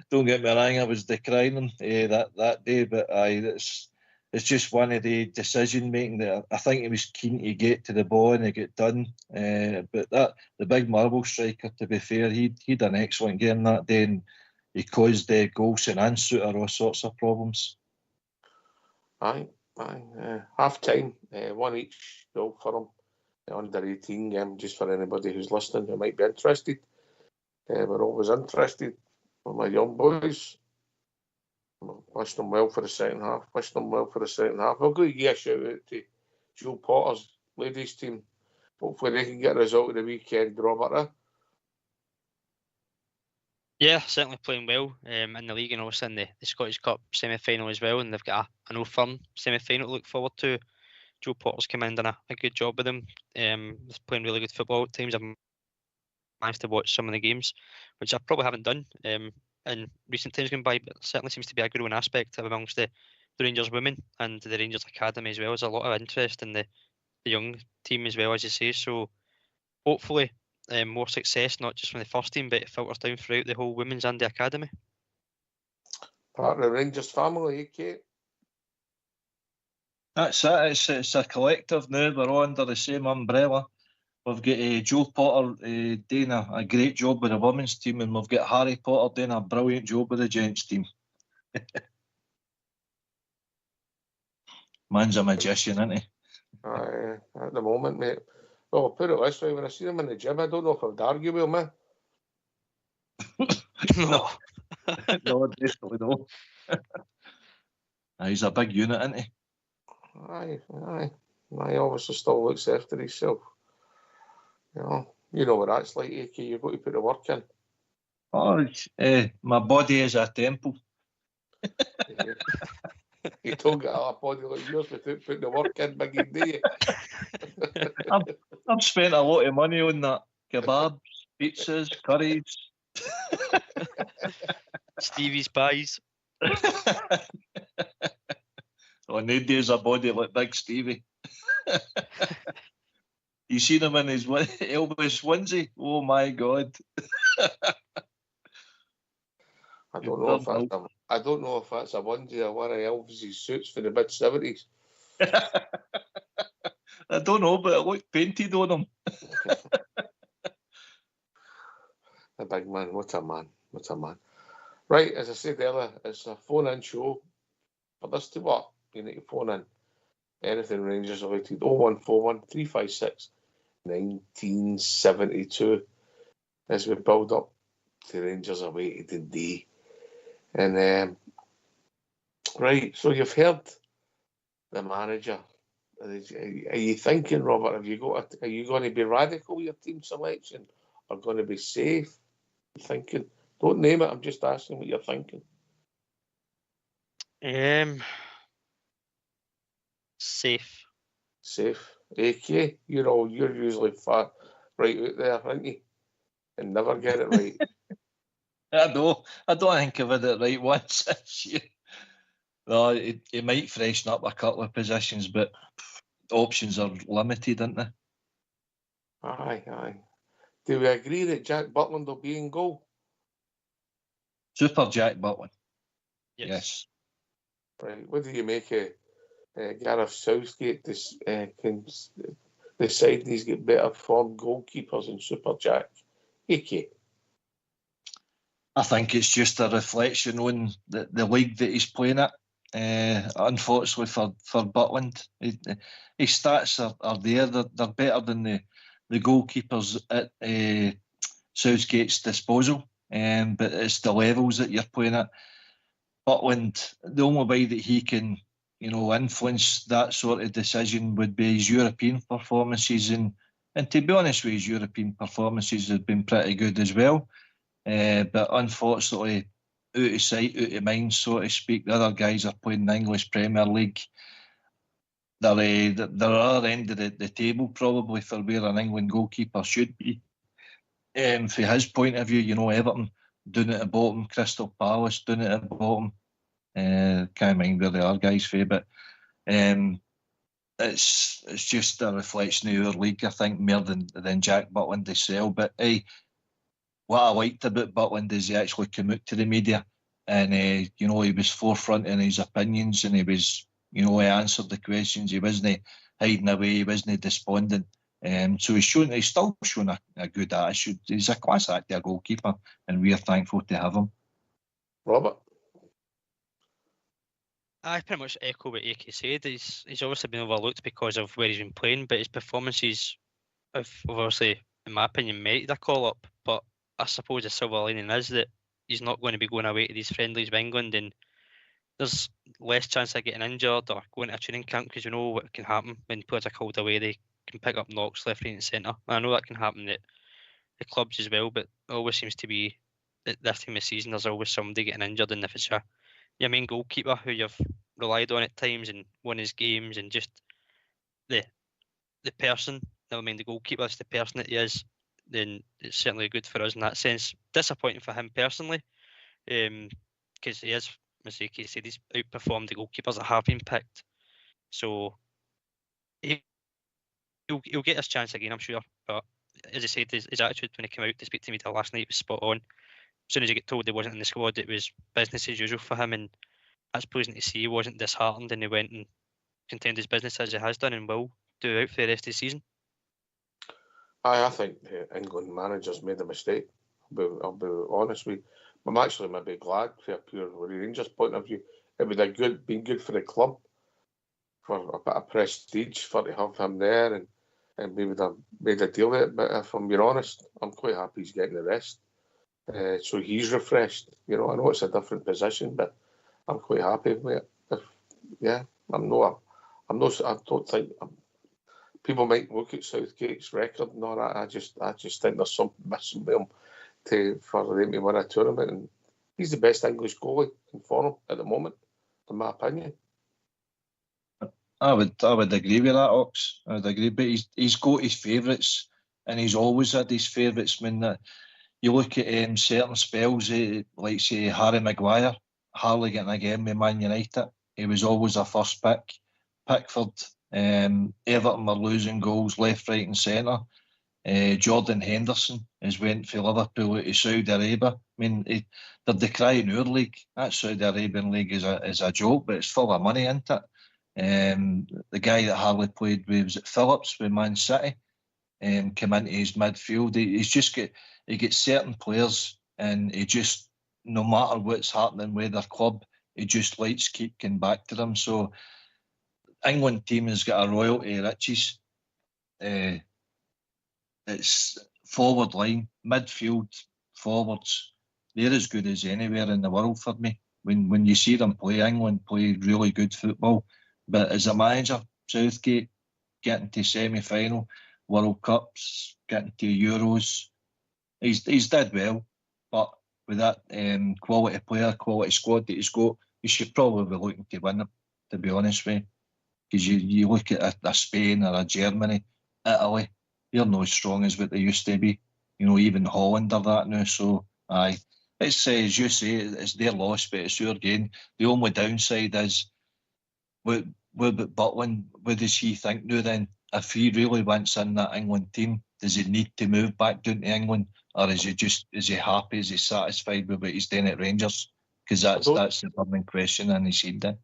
don't get me wrong, I was decrying that day, but it's just one of the decision making that I think he was keen to get to the ball and he get done. But the big Motherwell striker, to be fair, he'd an excellent game that day, and he caused Golson and Suter all sorts of problems. Aye. Half time, one each goal for him. Under 18 game, just for anybody who's listening who might be interested. We're always interested with my young boys. Wish them well for the second half. I'll go give a shout out to Joe Potter's ladies team. Hopefully they can get a result of the weekend, Robert. Yeah, certainly playing well in the league and also in the Scottish Cup semi-final as well. And they've got an Old Firm semi-final to look forward to. Joe Potter's come in, done a good job with them. He's playing really good football at times. I've managed to watch some of the games, which I probably haven't done in recent times gone by, but it certainly seems to be a growing aspect amongst the Rangers women and the Rangers Academy as well. There's a lot of interest in the young team as well, as you say. So hopefully more success, not just from the first team, but it filters down throughout the whole women's and the academy. Part of the Rangers family, Kate. That's it. It's a collective now. We're all under the same umbrella. We've got Joe Potter doing a great job with the women's team, and we've got Harry Potter doing a brilliant job with the gents team. Man's a magician, isn't he? At the moment, mate. Well, I'll put it this way, when I see him in the gym, I don't know if I would argue with him, No. No, definitely no. He's a big unit, isn't he? Aye. Obviously still looks after himself. You know what that's like, AK. You've got to put the work in. Oh, my body is a temple. You don't get a body like yours without putting the work in, Biggie, do you? I've spent a lot of money on that. Kebabs, pizzas, curries. Stevie's pies. Oh, nobody has a body like Big Stevie. You seen him in his Elvis onesie? Oh my God! I don't know if that's a onesie or one of Elvis's suits for the mid-70s. I don't know, but it looked painted on him. The big man, what a man. Right, as I said earlier, it's a phone-in show. For this to work, you need to phone in. Anything Rangers related, 0141 356 1972, as we build up to Rangers away to Dundee. And right, so you've heard the manager. Are you thinking, Robert? Are you going to be radical with your team selection, or going to be safe? You're thinking. Don't name it. I'm just asking what you're thinking. Safe. AK, you're usually far right out there, aren't you? And never get it right. I don't think I've had it right once this year. No, it might freshen up a couple of positions, but options are limited, aren't they? Aye. Do we agree that Jack Butland will be in goal? Super Jack Butland. Yes. Right. What do you make of Gareth Southgate deciding he's got better formed goalkeepers than Super Jack? AK. I think it's just a reflection on the league that he's playing at. Unfortunately for Butland, his stats are there. They're better than the goalkeepers at Southgate's disposal. But it's the levels that you're playing at. Butland, the only way that he can, influence that sort of decision would be his European performances, and to be honest with his European performances have been pretty good as well. But unfortunately, out of sight, out of mind, so to speak. The other guys are playing the English Premier League. They're at the other end of the table, probably, for where an England goalkeeper should be. From his point of view, Everton down at the bottom, Crystal Palace down at the bottom. Can't mind where they are, guys, but it's just a reflection of our league, I think, more than Jack Butland himself. But what I liked about Butland is he actually came out to the media, and he was forefront in his opinions, and he was, he answered the questions. He wasn't hiding away. He wasn't despondent. So he's still showing a good attitude. He's a class act, a goalkeeper, and we are thankful to have him. Robert? I pretty much echo what AK said. He's obviously been overlooked because of where he's been playing, but his performances have obviously, in my opinion, merited a call-up. But I suppose the silver lining is that he's not going to be going away to these friendlies with England, and there's less chance of getting injured or going to a training camp, because you know what can happen when players are called away. They can pick up knocks left, right and centre. I know that can happen at the clubs as well, but it always seems to be at this time of season there's always somebody getting injured, and if it's your main goalkeeper who you've relied on at times and won his games, and just the person, never mind the goalkeeper, it's the person that he is, then it's certainly good for us in that sense. Disappointing for him personally, because he is, as AK said, he's outperformed the goalkeepers that have been picked. So he'll get his chance again, I'm sure. But as I said, his attitude when he came out to speak to me last night was spot on. As soon as he got told he wasn't in the squad, it was business as usual for him, and that's pleasing to see. He wasn't disheartened, and he went and continued his business as he has done and will do out for the rest of the season. I think the England managers made a mistake. I'll be honest with you. I'm actually maybe glad from a pure Rangers point of view. It would have been good for the club, for a bit of prestige, for to have him there, and we would have made a deal with it. But if I'm being honest, I'm quite happy he's getting the rest. So he's refreshed. I know it's a different position, but I'm quite happy with it. I don't think people might look at Southgate's record and all that. I just think there's something missing with him for them to win a tournament, and he's the best English goalie in form at the moment, in my opinion. I would agree with that, Ox. I would agree, but he's got his favourites, and he's always had his favourites. When you look at certain spells, like say Harry Maguire, hardly getting a game with Man United. He was always a first pick. Pickford, Everton were losing goals left, right and centre. Jordan Henderson has went for Liverpool to Saudi Arabia. I mean, they're decrying our league. That Saudi Arabian league is a joke, but it's full of money, isn't it? The guy that Harley played with, was it Phillips with Man City, came into his midfield. He gets certain players, and he just, no matter what's happening with their club, he just likes keep coming back to them. So England team has got a royalty of riches. It's forward line, midfield, forwards. They're as good as anywhere in the world for me. When you see them play, England play really good football. But as a manager, Southgate, getting to semi-final, World Cups, getting to Euros, he's did well. But with that quality player, quality squad that he's got, he should probably be looking to win them, to be honest with you. Because you look at a Spain or a Germany, Italy, they're not as strong as what they used to be. Even Holland are that now. So, aye. It's, as you say, it's their loss, but it's your gain. The only downside is, what about Butland? What does he think now then? If he really wants in that England team, does he need to move back down to England? Or is he happy? Is he satisfied with what he's doing at Rangers? Because that's the burning question in his head.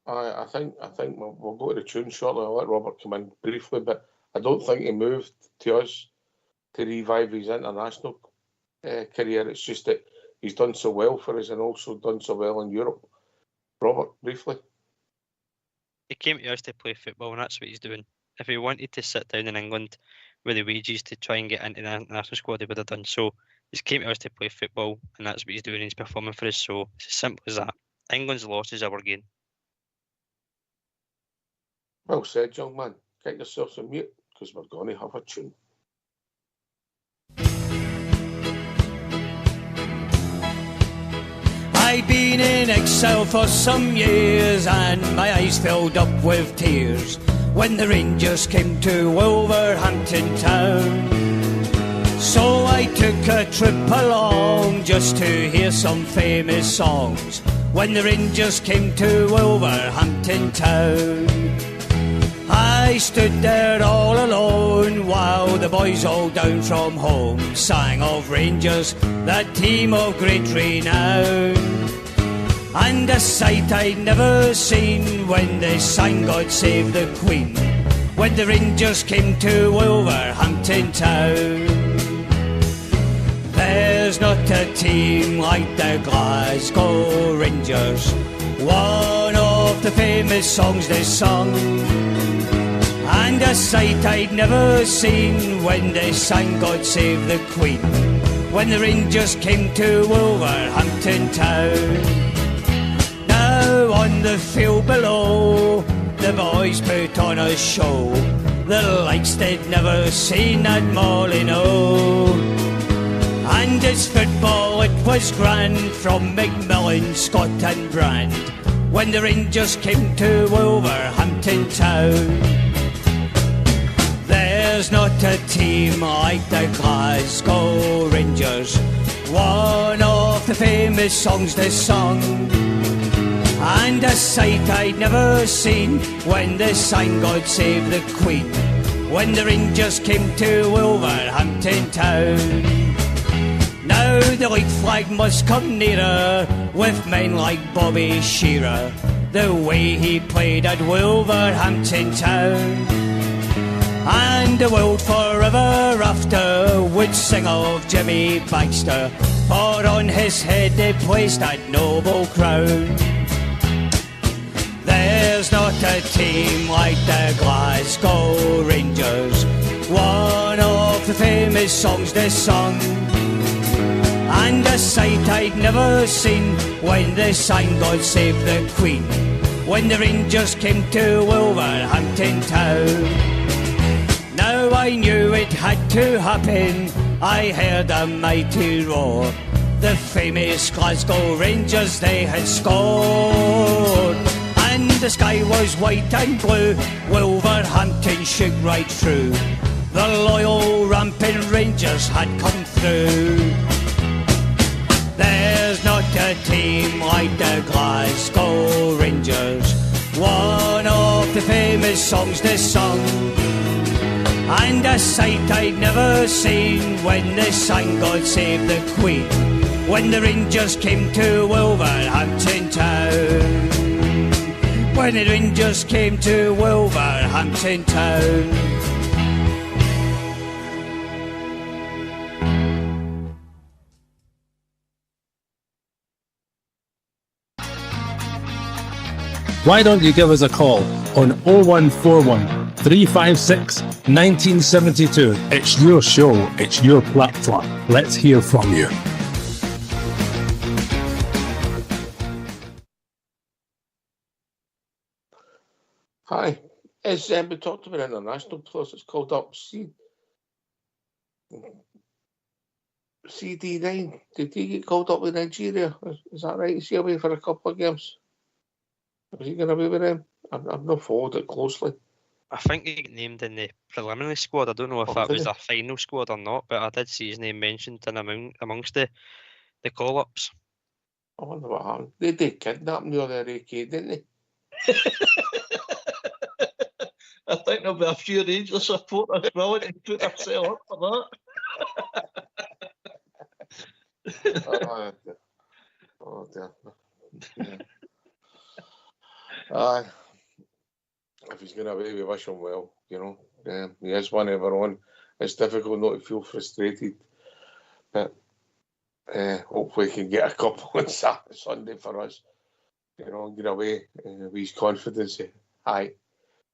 I think we'll go to the tune shortly. I'll let Robert come in briefly, but I don't think he moved to us to revive his international career. It's just that he's done so well for us and also done so well in Europe. Robert, briefly. He came to us to play football, and that's what he's doing. If he wanted to sit down in England with the wages to try and get into the international squad, he would have done so. He's came to us to play football, and that's what he's doing. He's performing for us, so it's as simple as that. England's loss is our gain. Well said, young man. Get yourself some mute, because we're going to have a tune. I'd been in exile for some years, and my eyes filled up with tears when the Rangers came to Wolverhampton town. So I took a trip along just to hear some famous songs when the Rangers came to Wolverhampton town. I stood there all alone while the boys all down from home sang of Rangers, that team of great renown. And a sight I'd never seen when they sang God Save the Queen, when the Rangers came to Wolverhampton town. There's not a team like the Glasgow Rangers, one of the famous songs they sung. And a sight I'd never seen when they sang God Save the Queen, when the Rangers came to Wolverhampton town. Now on the field below, the boys put on a show, the likes they'd never seen at Molyneux. And it's football, it was grand, from Macmillan, Scott and Brand, when the Rangers came to Wolverhampton town. There's not a team like the Glasgow Rangers, one of the famous songs they sung. And a sight I'd never seen when they sang God Save the Queen, when the Rangers came to Wolverhampton town. Now the league flag must come nearer with men like Bobby Shearer, the way he played at Wolverhampton town. And the world forever after would sing of Jimmy Baxter, for on his head they placed that noble crown. There's not a team like the Glasgow Rangers, one of the famous songs they sung. And a sight I'd never seen when they sang God Save the Queen, when the Rangers came to Wolverhampton town. Now I knew it had to happen, I heard a mighty roar, the famous Glasgow Rangers they had scored. And the sky was white and blue, Wolverhampton shook right through, the loyal rampant Rangers had come through. There's not a team like the Glasgow Rangers, one of the famous songs they sung. And a sight I'd never seen when they sang God Save the Queen, when the Rangers came to Wolverhampton town. When the Rangers came to Wolverhampton town. Why don't you give us a call on 0141 356 1972? It's your show, it's your platform. Let's hear from you. Hi. As we talked about international players, it's called up CD9. Did he get called up with Nigeria? Is that right? Is he away for a couple of games? Was he going to be with them? I've not followed it closely. I think he got named in the preliminary squad. I don't know if that was the final squad or not, but I did see his name mentioned in amongst the call-ups. I wonder what happened. They did kidnap him the other AK, didn't they? I think there'll be a few Rangers supporters willing to put themselves up for that. Oh dear. Yeah. If he's going away, we wish him well, you know. He is one of our own. It's difficult not to feel frustrated, but hopefully he can get a couple on Saturday, Sunday for us, you know, get away with his confidence high.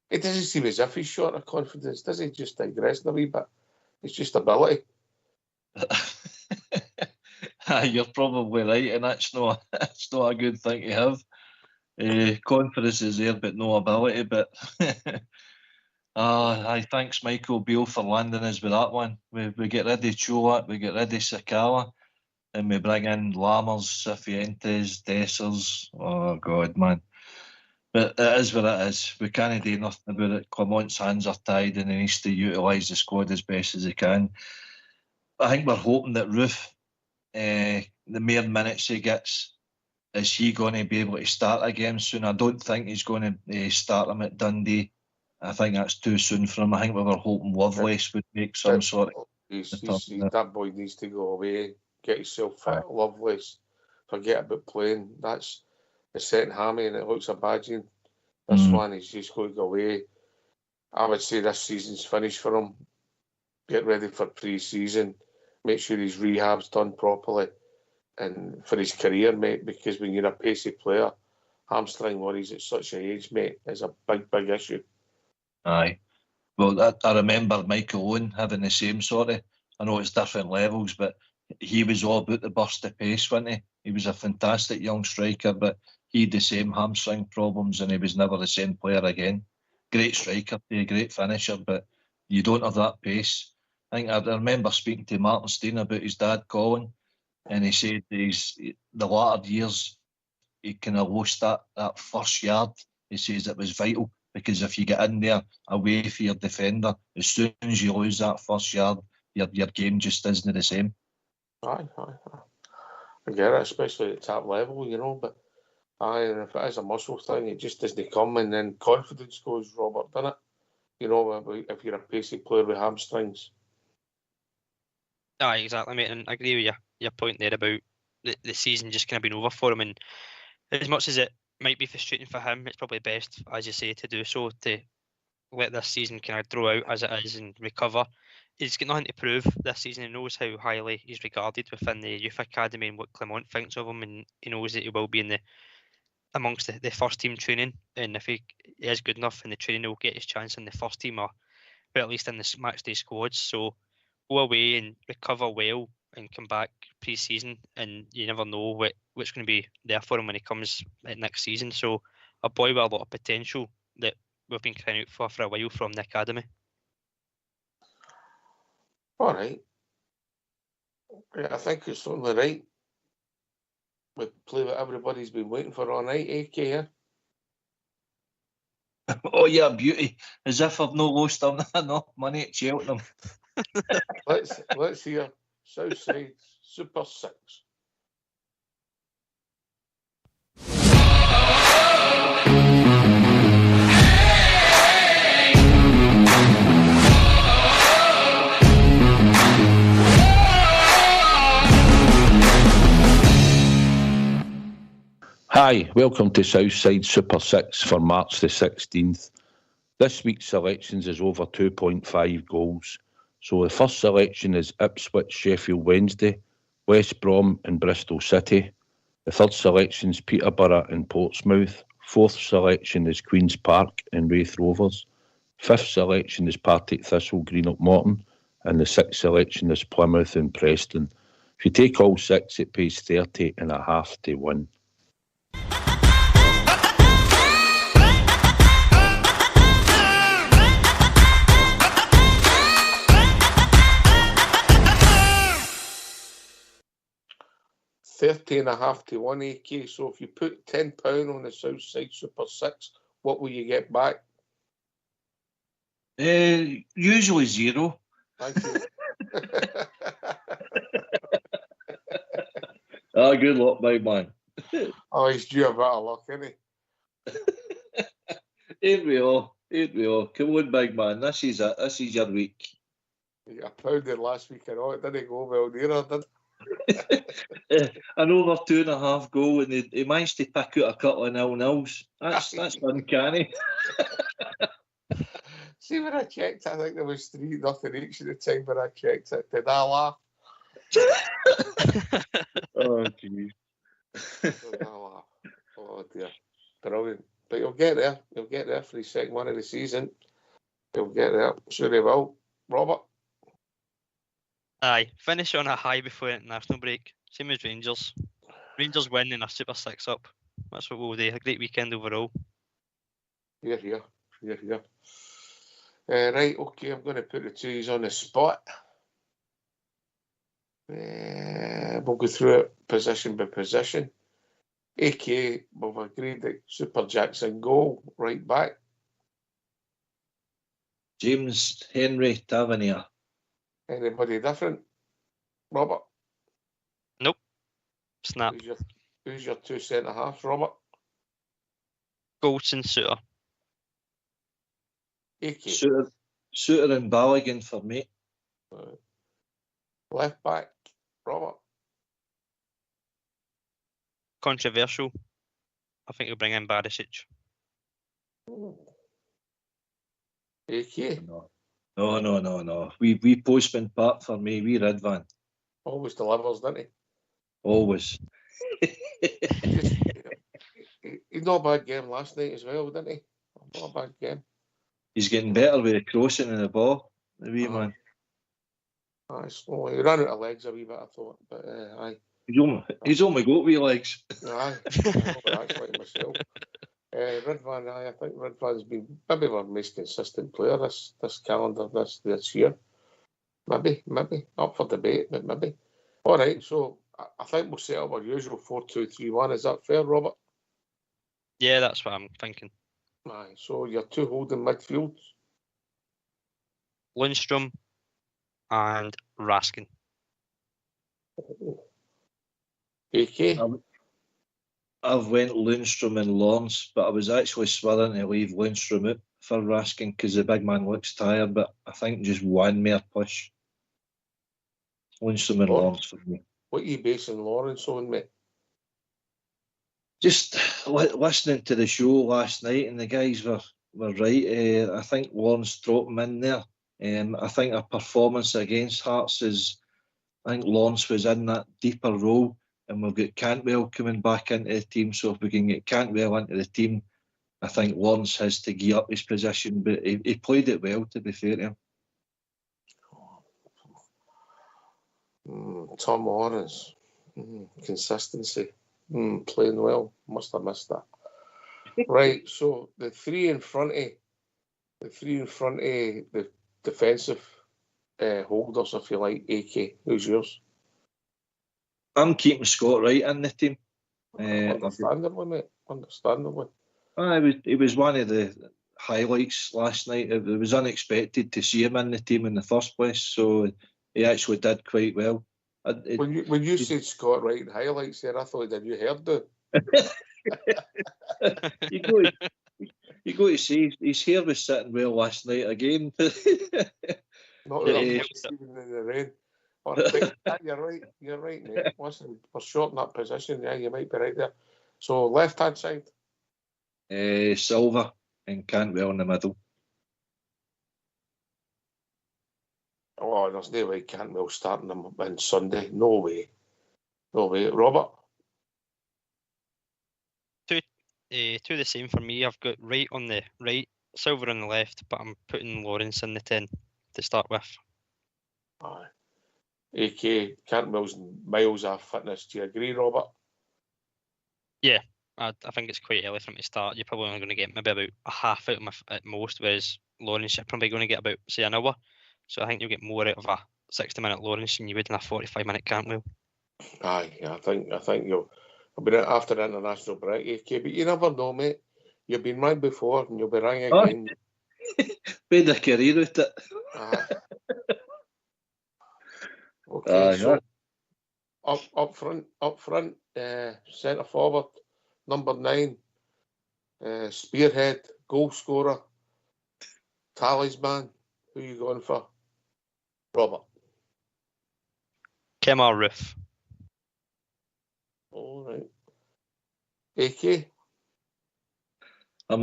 It doesn't seem as if he's short of confidence, does he? Just digressing a wee bit. It's just ability. You're probably right, and that's not a good thing to have. Confidence is there, but no ability. But I thanks Michael Beale for landing us with that one. We get rid of Cholat, we get rid of Sakala, and we bring in Lammers, Cifuentes, Dessers. Oh God, man! But it is what it is. We can't do nothing about it. Clement's hands are tied, and he needs to utilise the squad as best as he can. I think we're hoping that Roof, the mere minutes he gets, is he going to be able to start again soon? I don't think he's going to start him at Dundee. I think that's too soon for him. I think we were hoping Lovelace would make some sort of... That boy needs to go away, get himself fit. Lovelace, forget about playing. That's the second hammy, and it looks a badging. This one, he's just going to go away. I would say this season's finished for him. Get ready for pre-season. Make sure his rehab's done properly. And for his career, mate, because when you're a pacey player, hamstring worries at such an age, mate, is a big, big issue. Aye. Well, I remember Michael Owen having the same sort of... I know it's different levels, but he was all about the burst of pace, wasn't he? He was a fantastic young striker, but he had the same hamstring problems and he was never the same player again. Great striker, a great finisher, but you don't have that pace. I remember speaking to Martin Steen about his dad, Colin, and he said the latter years he kind of lost that first yard. He says it was vital, because if you get in there away for your defender, as soon as you lose that first yard, your game just isn't the same. Aye. I get it, especially at top level, you know, but and if it is a muscle thing, it just doesn't come, and then confidence goes, Robert, doesn't it? You know, if you're a pacey player with hamstrings. Aye, exactly, mate, and I agree with your point there about the season just kind of being over for him, and as much as it might be frustrating for him, it's probably best, as you say, to do so, to let this season kind of draw out as it is and recover. He's got nothing to prove this season. He knows how highly he's regarded within the youth academy and what Clement thinks of him, and he knows that he will be amongst the first team training, and if he is good enough in the training, he'll get his chance in the first team, or at least in the match day squads. So go away and recover well and come back pre-season, and you never know what's going to be there for him when he comes next season. So a boy with a lot of potential that we've been crying out for a while from the academy. All right. I think it's only right. We play what everybody's been waiting for all night, AK here. Oh yeah, beauty. As if I've no lost enough money at Cheltenham. Let's hear Southside Super 6. Hi, welcome to Southside Super 6 for March the 16th. This week's selections is over 2.5 goals. So the first selection is Ipswich, Sheffield Wednesday, West Brom and Bristol City. The third selection is Peterborough and Portsmouth. Fourth selection is Queen's Park and Raith Rovers. Fifth selection is Partick Thistle, Greenock Morton. And the sixth selection is Plymouth and Preston. If you take all six, it pays 30.5 to win. £30.5 to 1 AK. So if you put £10 on the Southside Super 6, what will you get back? Usually zero. Thank you. Good luck, my man. Oh, he's due a bit of luck, isn't he? Here we are. Come on, big man. This is it. This is your week. You got pounded last week and all. It didn't go well neither, did it? An over 2.5 goal, and he managed to pick out a couple of 0-0s. That's uncanny. See, when I checked, I think there was 3-0 each at the time when I checked it. Did I laugh? Oh, jeez. Did I laugh? Oh, dear. Brilliant. But you'll get there. You'll get there for the second one of the season. You'll get there. Sure you will. Robert? Aye, finish on a high before the international break. Same as Rangers. Rangers win and a Super 6 up. That's what we'll do. A great weekend overall. Here. Right, okay, I'm going to put the twos on the spot. We'll go through it position by position. AK, we've agreed that Super Jackson goal, right back. James Henry Tavernier. Anybody different? Robert? Nope. Snap. Who's your two centre halves, Robert? Goldson, Suter. AK. Suter and Balogun for me. Left back, Robert. Controversial. I think we'll bring in Barisic. AK. No. We postman Pat for me. We Redvan. Always delivers, doesn't he? Always. He's not a bad game last night as well, didn't he? Not a bad game. He's getting better with the crossing and the ball. The wee man. Aye, slowly. He ran out of legs a wee bit, I thought. But aye. He's only got wee legs. Aye. That's like myself. Redvan, I think Redvan's been maybe our most consistent player this calendar, this year. Maybe. Up for debate, but maybe. All right, so I think we'll set up our usual 4-2-3-1. Is that fair, Robert? Yeah, that's what I'm thinking. Aye, so your two holding midfields? Lundstrom and Raskin. AK? I've went Lundstrom and Lawrence, but I was actually swearing to leave Lundstrom out for Raskin because the big man looks tired, but I think just one more push. Lundstrom and Lawrence for me. What are you basing Lawrence on, mate? Just listening to the show last night, and the guys were right. I think Lawrence dropped him in there. I think a performance against Hearts I think Lawrence was in that deeper role, and we've got Cantwell coming back into the team. So if we can get Cantwell into the team, I think Lawrence has to gear up his position. But he played it well, to be fair to him. Tom Lawrence, consistency, playing well. Must have missed that. Right, so the three in front of the defensive holders, if you like. AK, who's yours? I'm keeping Scott Wright in the team. Understandably, mate. Understandably. It was one of the highlights last night. It was unexpected to see him in the team in the first place, so he actually did quite well. When you said Scott Wright in highlights there, I thought that you heard it. You got to see his hair was sitting well last night again. Not really in the rain. Right, you're right, mate. Listen, we're short in that position. Yeah, you might be right there. So left hand side. Silva and Cantwell in the middle. Oh, there's no way Cantwell starting them on Sunday. No way. Robert? Two the same for me. I've got Wright on the right, Silver on the left, but I'm putting Lawrence in the 10 to start with. Aye. AK, Cantwell's miles off fitness. Do you agree, Robert? Yeah, I think it's quite early for him to start. You're probably only going to get maybe about a half out of him at most, whereas Lawrence, you're probably going to get about, say, an hour. So I think you'll get more out of a 60-minute Lawrence than you would in a 45-minute Cantwell. Aye, I think you'll be after the international break, AK, but you never know, mate. You've been rang before and you'll be rang again. Made a career with it. Aye. Okay, so up front, centre forward, number 9, spearhead, goal scorer, talisman. Who are you going for, Robert? Kemar Roof. All right. AK? I'm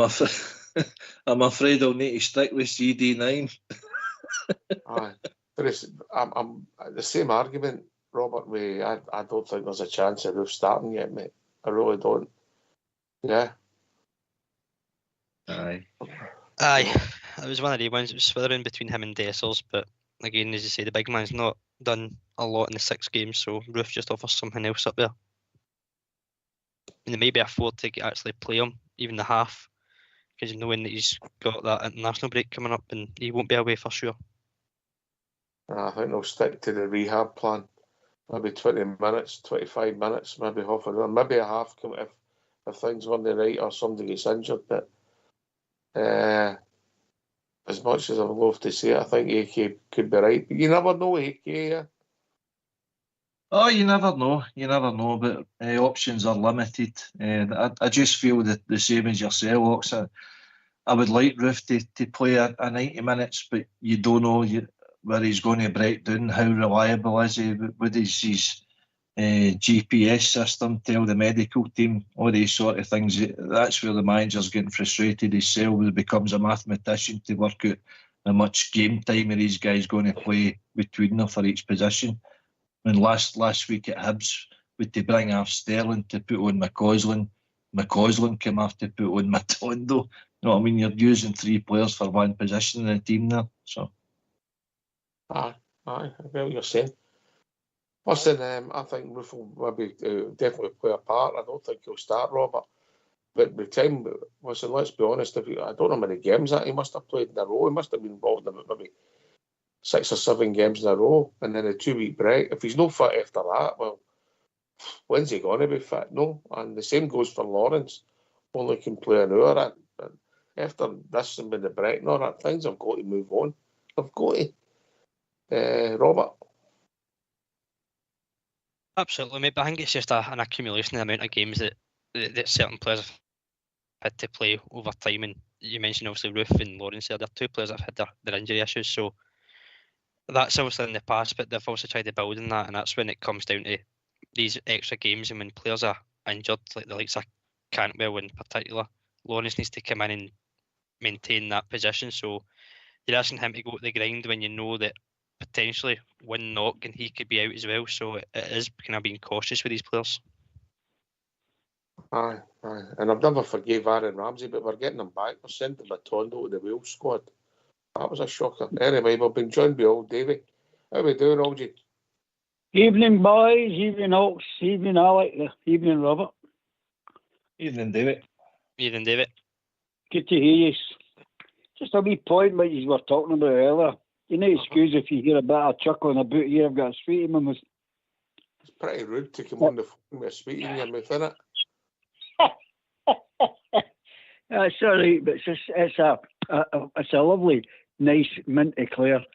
afraid I'll need to stick with CD9. Aye. I'm the same argument, Robert. I don't think there's a chance of Roof starting yet, mate. I really don't. Yeah. Aye. It was one of the ones. It was swithering between him and Dessers, but again, as you say, the big man's not done a lot in the 6 games, so Roof just offers something else up there. And they maybe afford to actually play him, even the half, because knowing that he's got that international break coming up and he won't be away for sure. I think they'll stick to the rehab plan. Maybe 20 minutes, 25 minutes, maybe half an hour, maybe a half if things weren't right or somebody gets injured. But as much as I would love to say it, I think AK could be right. But you never know, AK, yeah. Oh, you never know, but options are limited. I just feel that the same as yourself, Ox. I would like Roof to play a 90 minutes, but you don't know where he's going to break down. How reliable is he? What is his GPS system tell the medical team? All these sort of things. That's where the manager's getting frustrated himself, when he becomes a mathematician to work out how much game time are these guys going to play between them for each position. When last week at Hibs, would they bring off Sterling to put on McCausland came off to put on Matondo. You know what I mean? You're using 3 players for one position in the team there. So. Aye, I get what you're saying. Listen, I think Roof will maybe definitely play a part. I don't think he'll start, Robert. But by the time, listen, let's be honest, I don't know how many games that he must have played in a row. He must have been involved in maybe 6 or 7 games in a row, and then a 2-week break. If he's no fit after that, well, when's he going to be fit? No. And the same goes for Lawrence. Only can play an hour. After this and with the break and all that, things have got to move on. I've got to. Robert? Absolutely, mate. But I think it's just an accumulation of the amount of games that certain players have had to play over time. And you mentioned obviously Roof and Lawrence there. They're 2 players that have had their injury issues. So that's obviously in the past, but they've also tried to build on that. And that's when it comes down to these extra games. And when players are injured, like the likes of Cantwell in particular, Lawrence needs to come in and maintain that position. So you're asking him to go to the grind when you know that potentially one knock and he could be out as well. So it is kind of being cautious with these players. Aye. And I've never forgave Aaron Ramsey, but we're getting him back. We're sending Matondo to the Wales squad. That was a shocker. Anyway, we've been joined by old Davy. How we doing, Algie? Evening, boys. Evening, Oaks. Evening, Alec. Evening, Robert. Evening, David. Evening, David. Good to hear you. Just a wee point what you were talking about earlier. You know, excuse if you hear a bit of chuckling about here. I've got a sweetie in my mouth. It's pretty rude to come on the phone with a sweetie in your mouth, isn't it? It's all right, but it's a lovely, nice mint eclair.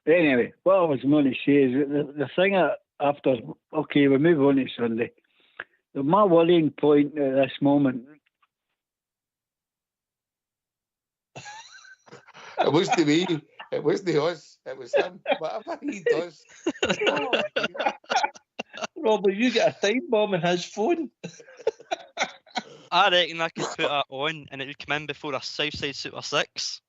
But anyway, what I was going to say is the thing after, okay, we move on to Sunday. My worrying point at this moment. It wasn't me. It wasn't us. It was him. Whatever he does. Robert, you get a time bomb in his phone. I reckon I could put that on and it would come in before a Southside Super 6.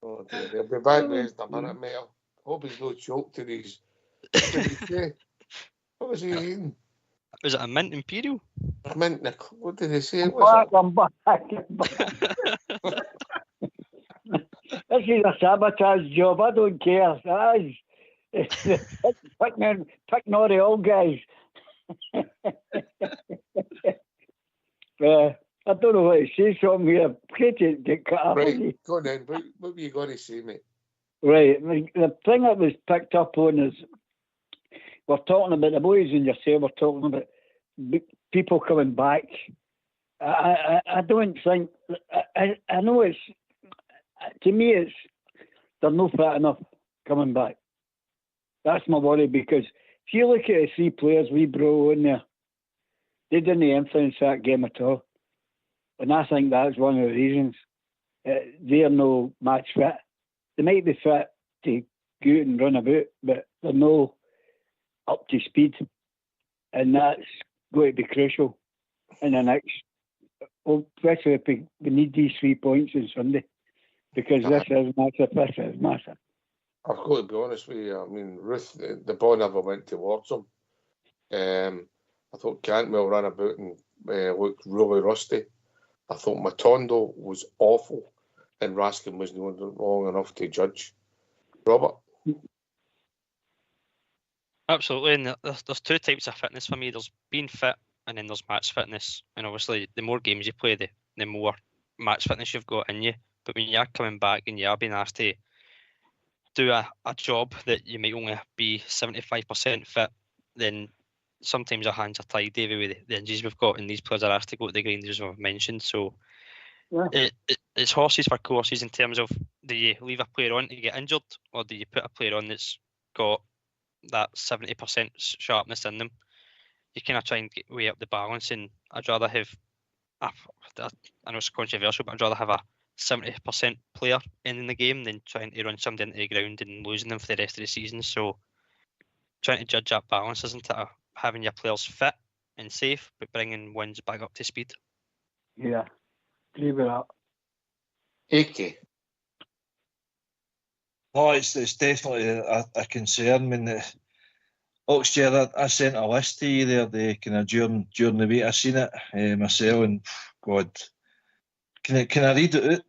Oh dear. He'll be back in a minute, mate. I hope he's no joke to these. What did he say? What was he eating? Was it a mint imperial? What did he say? I'm back. This is a sabotage job. I don't care. Picking all the old guys. I don't know what to say, so I'm here. Right, go on then. What were you going to say, mate? Right, the thing that was picked up on is we're talking about the boys and yourself. We're talking about people coming back. I don't think. I know it's. To me, it's they're not fit enough coming back. That's my worry, because if you look at the 3 players we brought in there, they didn't influence that game at all. And I think that's one of the reasons. They're no match fit. They might be fit to go out and run about, but they're no up to speed. And that's going to be crucial in the next, especially if we need these 3 points on Sunday, because this is massive. I've got to be honest with you. I mean, Ruth, the ball never went towards him. I thought Cantwell ran about and looked really rusty. I thought Matondo was awful, and Raskin was not long enough to judge. Robert? Absolutely, and there's two types of fitness for me. There's being fit, and then there's match fitness. And obviously, the more games you play, the more match fitness you've got in you. But when you are coming back and you are being asked to do a job that you might only be 75% fit, then sometimes our hands are tied, Davey, with the injuries we've got, and these players are asked to go to the grind, as I've mentioned. So it's horses for courses in terms of, do you leave a player on to get injured, or do you put a player on that's got that 70% sharpness in them? You kind of try and weigh up the balance, and I'd rather have, I know it's controversial, but I'd rather have a 70% player in the game than trying to run somebody into the ground and losing them for the rest of the season. So trying to judge that balance, isn't it? Having your players fit and safe, but bringing wins back up to speed. Yeah, agree with that. AK. No, it's definitely a concern. I mean, Oxford, I sent a list to you there, the kind of during the week. I seen it myself, and God, can I read it out?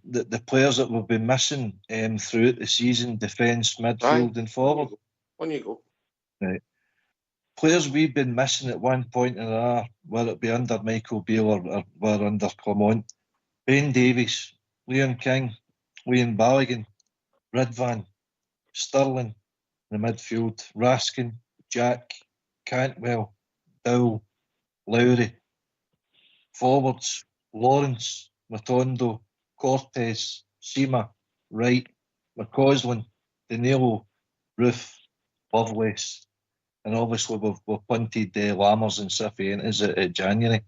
The players that we've been missing throughout the season: defence, midfield, and forward. On you go. Right. Players we've been missing at one point or another, whether it be under Michael Beale or under Clement: Ben Davies, Leon King, Liam Balogun, Ridvan, Sterling in the midfield, Raskin, Jack, Cantwell, Dowell, Lowry. Forwards: Lawrence, Matondo, Cortez, Seema, Wright, McCausland, Danilo, Roof, Lovelace. And obviously we've punted Lammers and Cifuentes at January.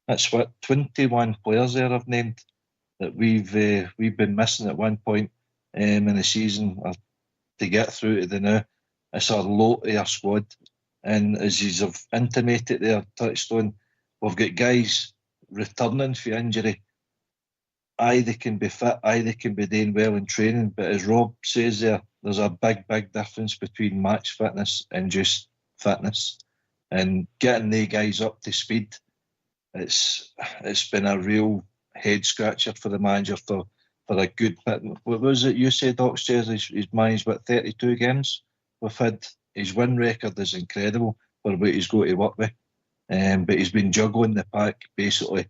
That's what, 21 players there I've named that we've been missing at one point in the season to get through to the now. It's a lot of our squad, and as you have intimated there, touched on, we've got guys returning for injury. Aye, they can be fit, aye, they can be doing well in training, but as Rob says there's a big difference between match fitness and just fitness, and getting the guys up to speed. It's been a real head scratcher for the manager for a good bit. What was it you said, Oxford? He's managed about 32 games. We've had his win record is incredible for what he's got to work with, but he's been juggling the pack basically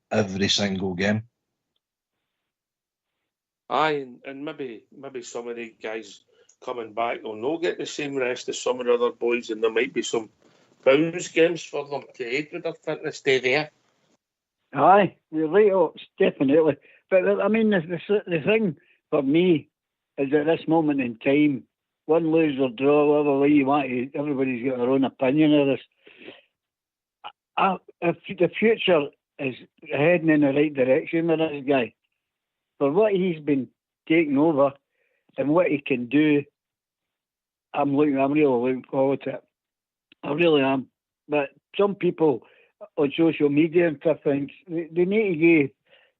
every single game. Aye, and maybe some of the guys coming back will not get the same rest as some of the other boys, and there might be some bounce games for them to aid with their fitness day there. Aye, you're right, Ox, definitely. But I mean, the thing for me is at this moment in time, win, lose or draw, whatever way you want to, everybody's got their own opinion of this. If the future is heading in the right direction with this guy, for what he's been taking over and what he can do, I'm really looking forward to it. I really am. But some people on social media and stuff things, they need to give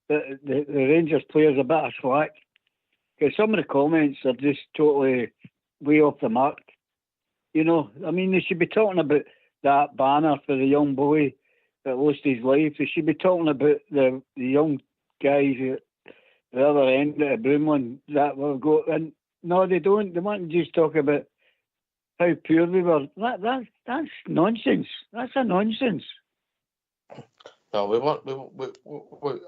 the Rangers players a bit of slack, because some of the comments are just totally way off the mark. You know, I mean, they should be talking about that banner for the young boy that lost his life. They should be talking about the young guys at the other end of the Broomland that we've got. And no, they don't. They want to just talk about how poor we were. That's nonsense. That's a nonsense. No,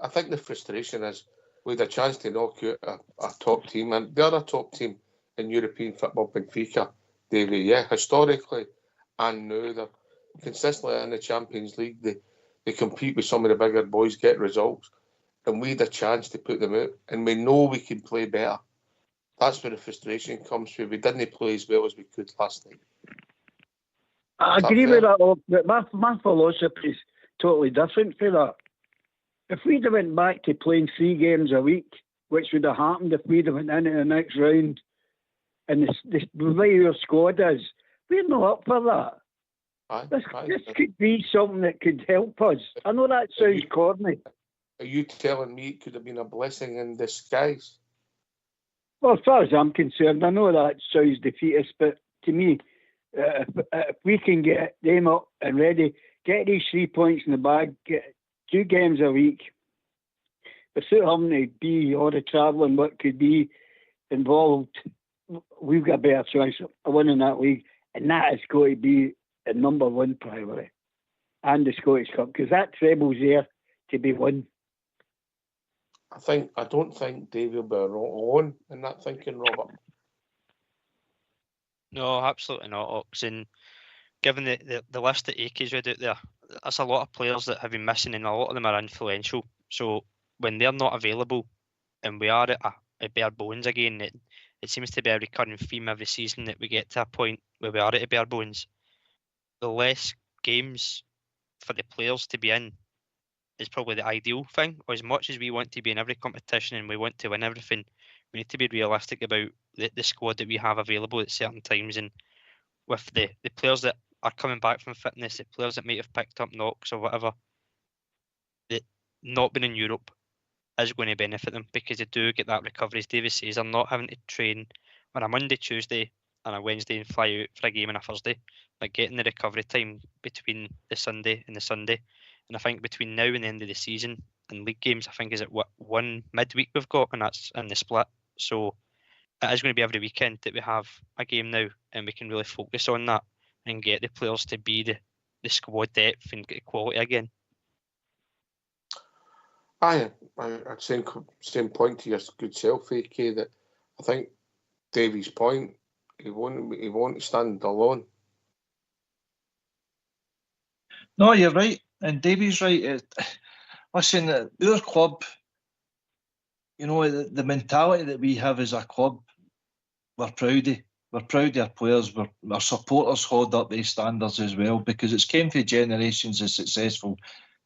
I think the frustration is we had a chance to knock out a top team, and the other top team in European football, Benfica, Davey, yeah, historically and now they're consistently in the Champions League. They compete with some of the bigger boys, get results, and we had a chance to put them out, and we know we can play better. That's where the frustration comes from. We didn't play as well as we could last night. I agree with that, but my philosophy is totally different for that. If we'd have went back to playing 3 games a week, which would have happened if we'd have went into the next round, and the way your squad is, we're not up for that. This could be something that could help us. I know that sounds corny. Are you telling me it could have been a blessing in disguise? Well, as far as I'm concerned, I know that sounds defeatist, but to me, if we can get them up and ready, get these 3 points in the bag, get 2 games a week, without having to be all the travelling, what could be involved, we've got a better chance of winning that league, and that is going to be the number one priority, and the Scottish Cup, because that treble's there to be won. I don't think Davey will be alone in that thinking, Robert. No, absolutely not, Ox. And given the list that Akey's read out there, that's a lot of players that have been missing, and a lot of them are influential. So when they're not available, and we are at bare bones again, it seems to be a recurring theme every season that we get to a point where we are at a bare bones. The less games for the players to be in is probably the ideal thing. As much as we want to be in every competition and we want to win everything, we need to be realistic about the squad that we have available at certain times. And with the players that are coming back from fitness, the players that might have picked up knocks or whatever, that not being in Europe is going to benefit them, because they do get that recovery. As David says, they're not having to train on a Monday, Tuesday and a Wednesday and fly out for a game on a Thursday, but getting the recovery time between the Sunday and the Sunday. And I think between now and the end of the season and league games, I think is it one midweek we've got, and that's in the split. So it is going to be every weekend that we have a game now, and we can really focus on that and get the players to be the squad depth and get quality again. I'd say same point to your good self, AK, that I think Davy's point, he won't stand alone. No, you're right, and Davy's right. Listen, our club, you know, the mentality that we have as a club, we're proud of. We're proud of our players. Our supporters hold up these standards as well, because it's came for generations of successful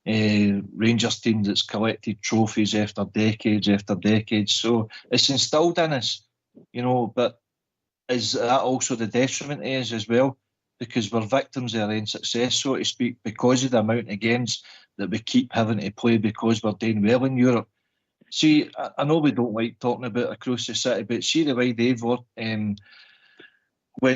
Rangers team that's collected trophies after decades. So it's instilled in us, you know, but is that also the detriment to us as well? Because we're victims of our own success, so to speak, because of the amount of games that we keep having to play because we're doing well in Europe. See, I know we don't like talking about across the city, but see the way they've went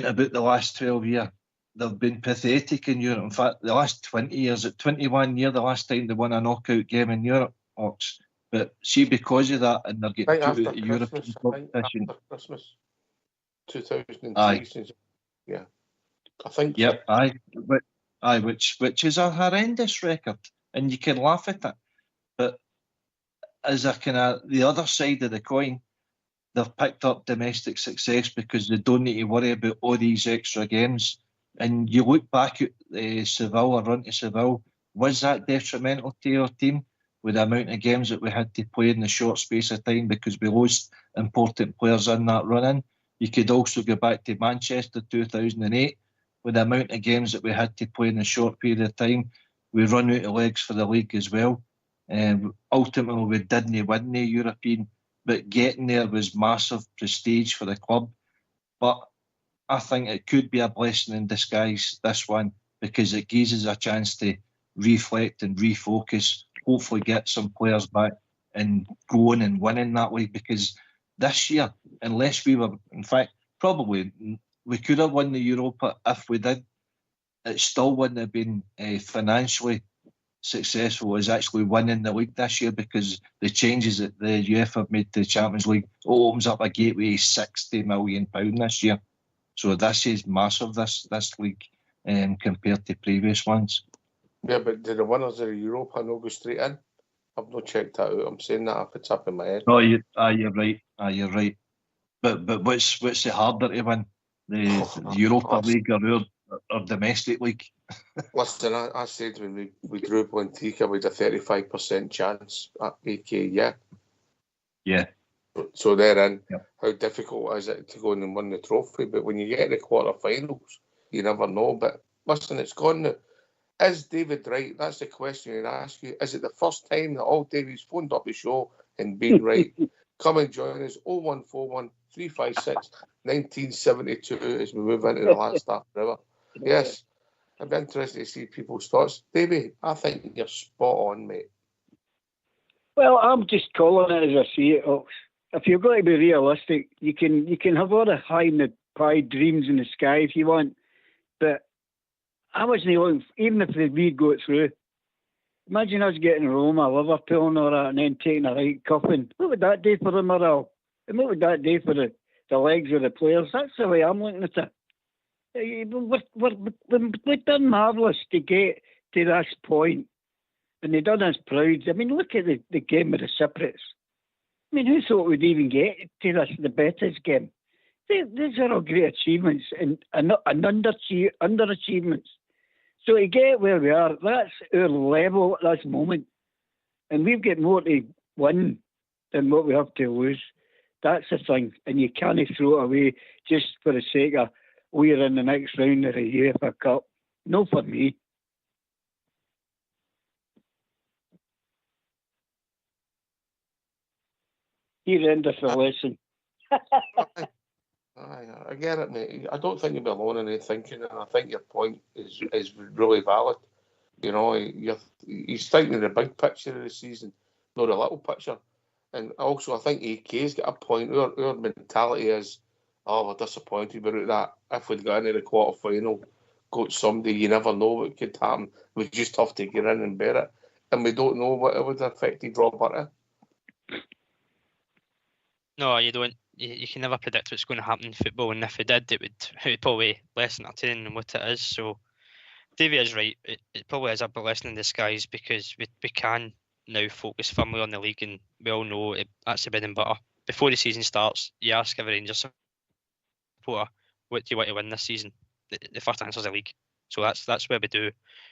about the last 12 years. They've been pathetic in Europe. In fact, the last 20 years, at 21 years, the last time they won a knockout game in Europe, Ox. But see, because of that, and they're getting to the European competition. After Christmas 2003. Aye. Yeah. I think. Yep, which is a horrendous record, and you can laugh at it. But as a kind of the other side of the coin, they've picked up domestic success because they don't need to worry about all these extra games. And you look back at Seville, or run to Seville, was that detrimental to your team with the amount of games that we had to play in the short space of time because we lost important players in that run-in? You could also go back to Manchester 2008 with the amount of games that we had to play in a short period of time. We run out of legs for the league as well. Ultimately, we didn't win the European, but getting there was massive prestige for the club. But I think it could be a blessing in disguise, this one, because it gives us a chance to reflect and refocus, hopefully get some players back and going and winning that way. Because this year, unless we were, in fact, probably we could have won the Europa if we did, it still wouldn't have been financially successful as actually winning the league this year, because the changes that the UEFA have made to the Champions League opens up a gateway of £60 million this year. So this is massive, this league, compared to previous ones. Yeah, but did the winners of the Europa not go straight in? I've not checked that out. I'm saying that off the top of my head. Oh, you're right. You're right. But what's the harder to win? The Europa League or domestic league? Listen, I said when we drew Benfica with a 35% chance at AK, yeah. Yeah. So therein, how difficult is it to go in and win the trophy? But when you get in the quarterfinals, you never know. But listen, it's gone now. Is David right? That's the question I'd ask you. Is it the first time that all Davies phoned up the show and been right? Come and join us, 0141 356 1972 as we move into the last half hour. Yes, I'd be interested to see people's thoughts. Davey, I think you're spot on, mate. Well, I'm just calling it as I see it, Ox. If you're going to be realistic, you can have all the high in the pie dreams in the sky if you want, but I wasn't looking, even if we'd go through. Imagine us getting Roma, Liverpool and all that, and then taking a right cuffing. What would that do for the morale? And what would that do for the the legs of the players. That's the way I'm looking at it. We've done marvellous to get to this point, and they've done us proud. I mean, look at the game with the Cypriots. I mean, who thought we'd even get to this, the Betis game? These are all great achievements and underachievements. So to get where we are, that's our level at this moment. And we've got more to win than what we have to lose. That's the thing. And you can't throw it away just for the sake of we're in the next round of the UEFA Cup. No for me. He ended the lesson. I get it, mate. I don't think you'll be alone in your thinking, and I think your point is really valid. You know, he's thinking the big picture of the season, not the little picture. And also, I think AK's got a point. Our mentality is, we're disappointed about that. If we'd got into the quarter final, got somebody, you never know what could happen. We just have to get in and bear it. And we don't know what it would have affected Roberta. No, you don't. You can never predict what's going to happen in football, and if it did, it would probably less entertaining than what it is. So, Davey is right. It probably is a blessing in disguise because we can now focus firmly on the league, and we all know that's the bread and butter. Before the season starts, you ask every Rangers supporter, what do you want to win this season? The first answer is the league. So that's where we do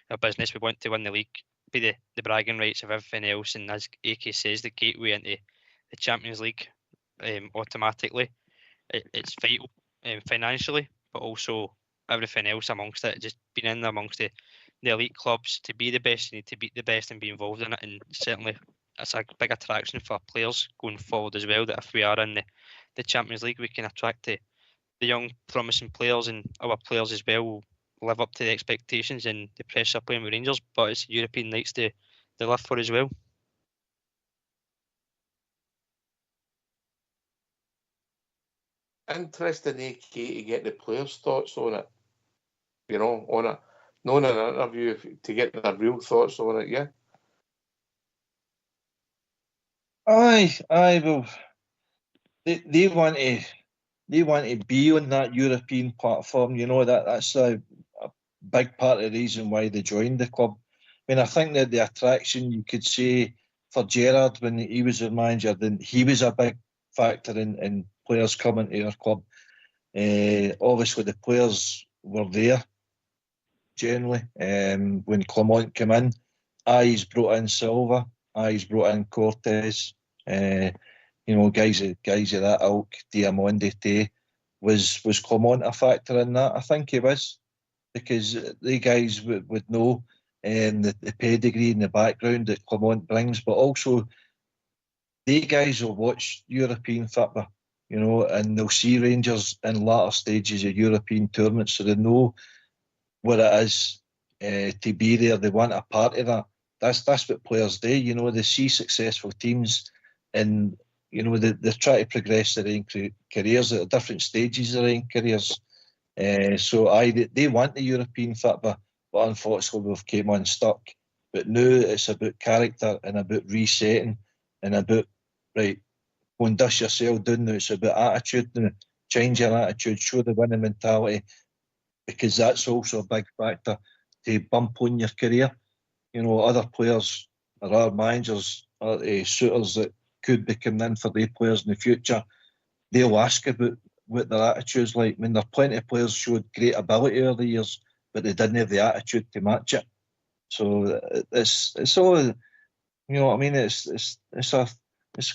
our business. We want to win the league, be the bragging rights of everything else, and as AK says, the gateway into the Champions League. Automatically, it's vital financially, but also everything else amongst it. Just being in amongst the elite clubs, to be the best, you need to beat the best and be involved in it. And certainly, it's a big attraction for players going forward as well. That if we are in the Champions League, we can attract the young, promising players, and our players as well will live up to the expectations and the pressure playing with Rangers. But it's European nights to live for as well. Interesting, AK, to get the players' thoughts on it. You know, on it. Not in an interview, to get their real thoughts on it, yeah? Aye, well, they want to be on that European platform. You know, that's a big part of the reason why they joined the club. I mean, I think that the attraction, you could say, for Gerrard when he was their manager, then he was a big factor in players coming to our club. Obviously, the players were there generally. When Clement came in, he's brought in Silva, he's brought in Cortez. You know, guys of that ilk, Diamande Tay. Was Clement a factor in that? I think he was, because the guys would know the pedigree and the background that Clement brings, but also the guys will watch European football, you know, and they'll see Rangers in latter stages of European tournaments, so they know what it is to be there. They want a part of that. That's what players do, you know. They see successful teams, and you know they try to progress their own careers at different stages of their own careers. So they want the European football, but unfortunately we've came unstuck. But now it's about character and about resetting and about, right, go and dust yourself down now. It's about attitude now. Change your attitude, show the winning mentality, because that's also a big factor to bump on your career. You know, other players or our managers or suitors that could be coming in for their players in the future, they'll ask about what their attitude's like. I mean, there are plenty of players showed great ability over the years, but they didn't have the attitude to match it. So it's all, you know what I mean? It's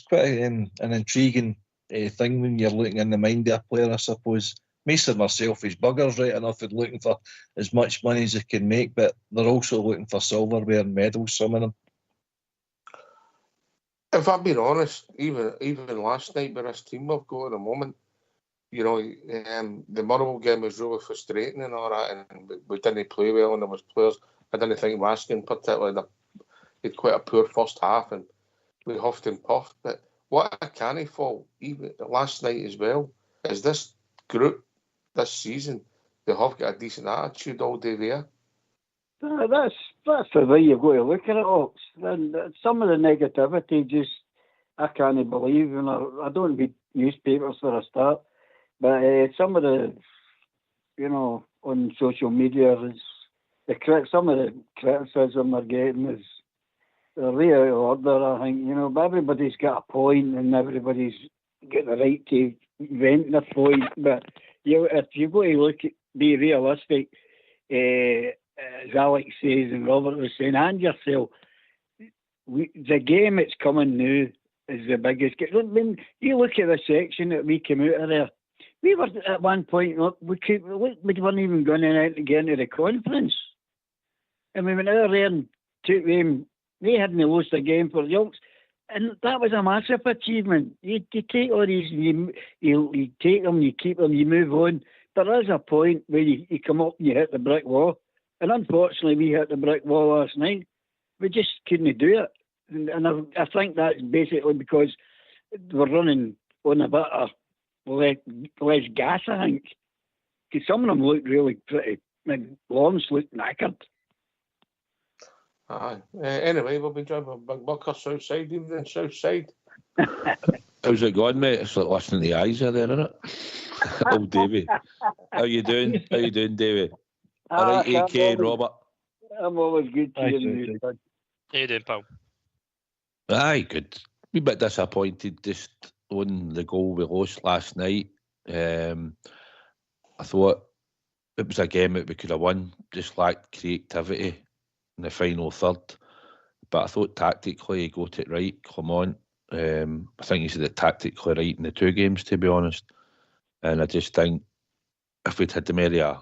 quite an intriguing thing when you're looking in the mind of a player, I suppose. Most of them are selfish buggers, right enough, and looking for as much money as they can make, but they're also looking for silverware and medals, some of them. If I'm being honest, even last night with this team we've got at the moment, you know, the Motherwell game was really frustrating and all that, and we didn't play well, and there was players, I didn't think Raskin particularly, he had quite a poor first half, and we huffed and puffed. But what I can't fault, even last night as well, is this group, this season, they have got a decent attitude all day there. That's the way you've got to look at it, Ox. And some of the negativity, just I can't believe, and I don't read newspapers for a start. But some of the, on social media, some of the criticism they're getting is way out of order, I think. But everybody's got a point and everybody's got the right to vent their point. But if you've got to be realistic, as Alex says and Robert was saying, and yourself, the game that's coming now is the biggest game. When you look at the section that we came out of there, we were at one point, we weren't even going out to get into the conference. And we went out there and took them. They hadn't lost a game for Yonks. And that was a massive achievement. You take all these, you take them, you keep them, you move on. But there's a point where you come up and you hit the brick wall. And unfortunately, we hit the brick wall last night. We just couldn't do it. And I think that's basically because we're running on a bit of less gas, I think. Because some of them look really pretty. Lawrence looked knackered. Aye. Anyway, we'll be driving Big Bucker Southside, even Southside. How's it going, mate? It's like listening to the eyes there, isn't it? Old Davey. How you doing? How you doing, Davey? All right, AK, Robert. I'm always good to you. How you doing, pal? Aye, good. A bit disappointed just on the goal we lost last night. I thought it was a game that we could have won, just lacked creativity in the final third. But I thought tactically he got it right, Clement. I think he said it tactically right in the two games, to be honest. And I just think if we'd had the area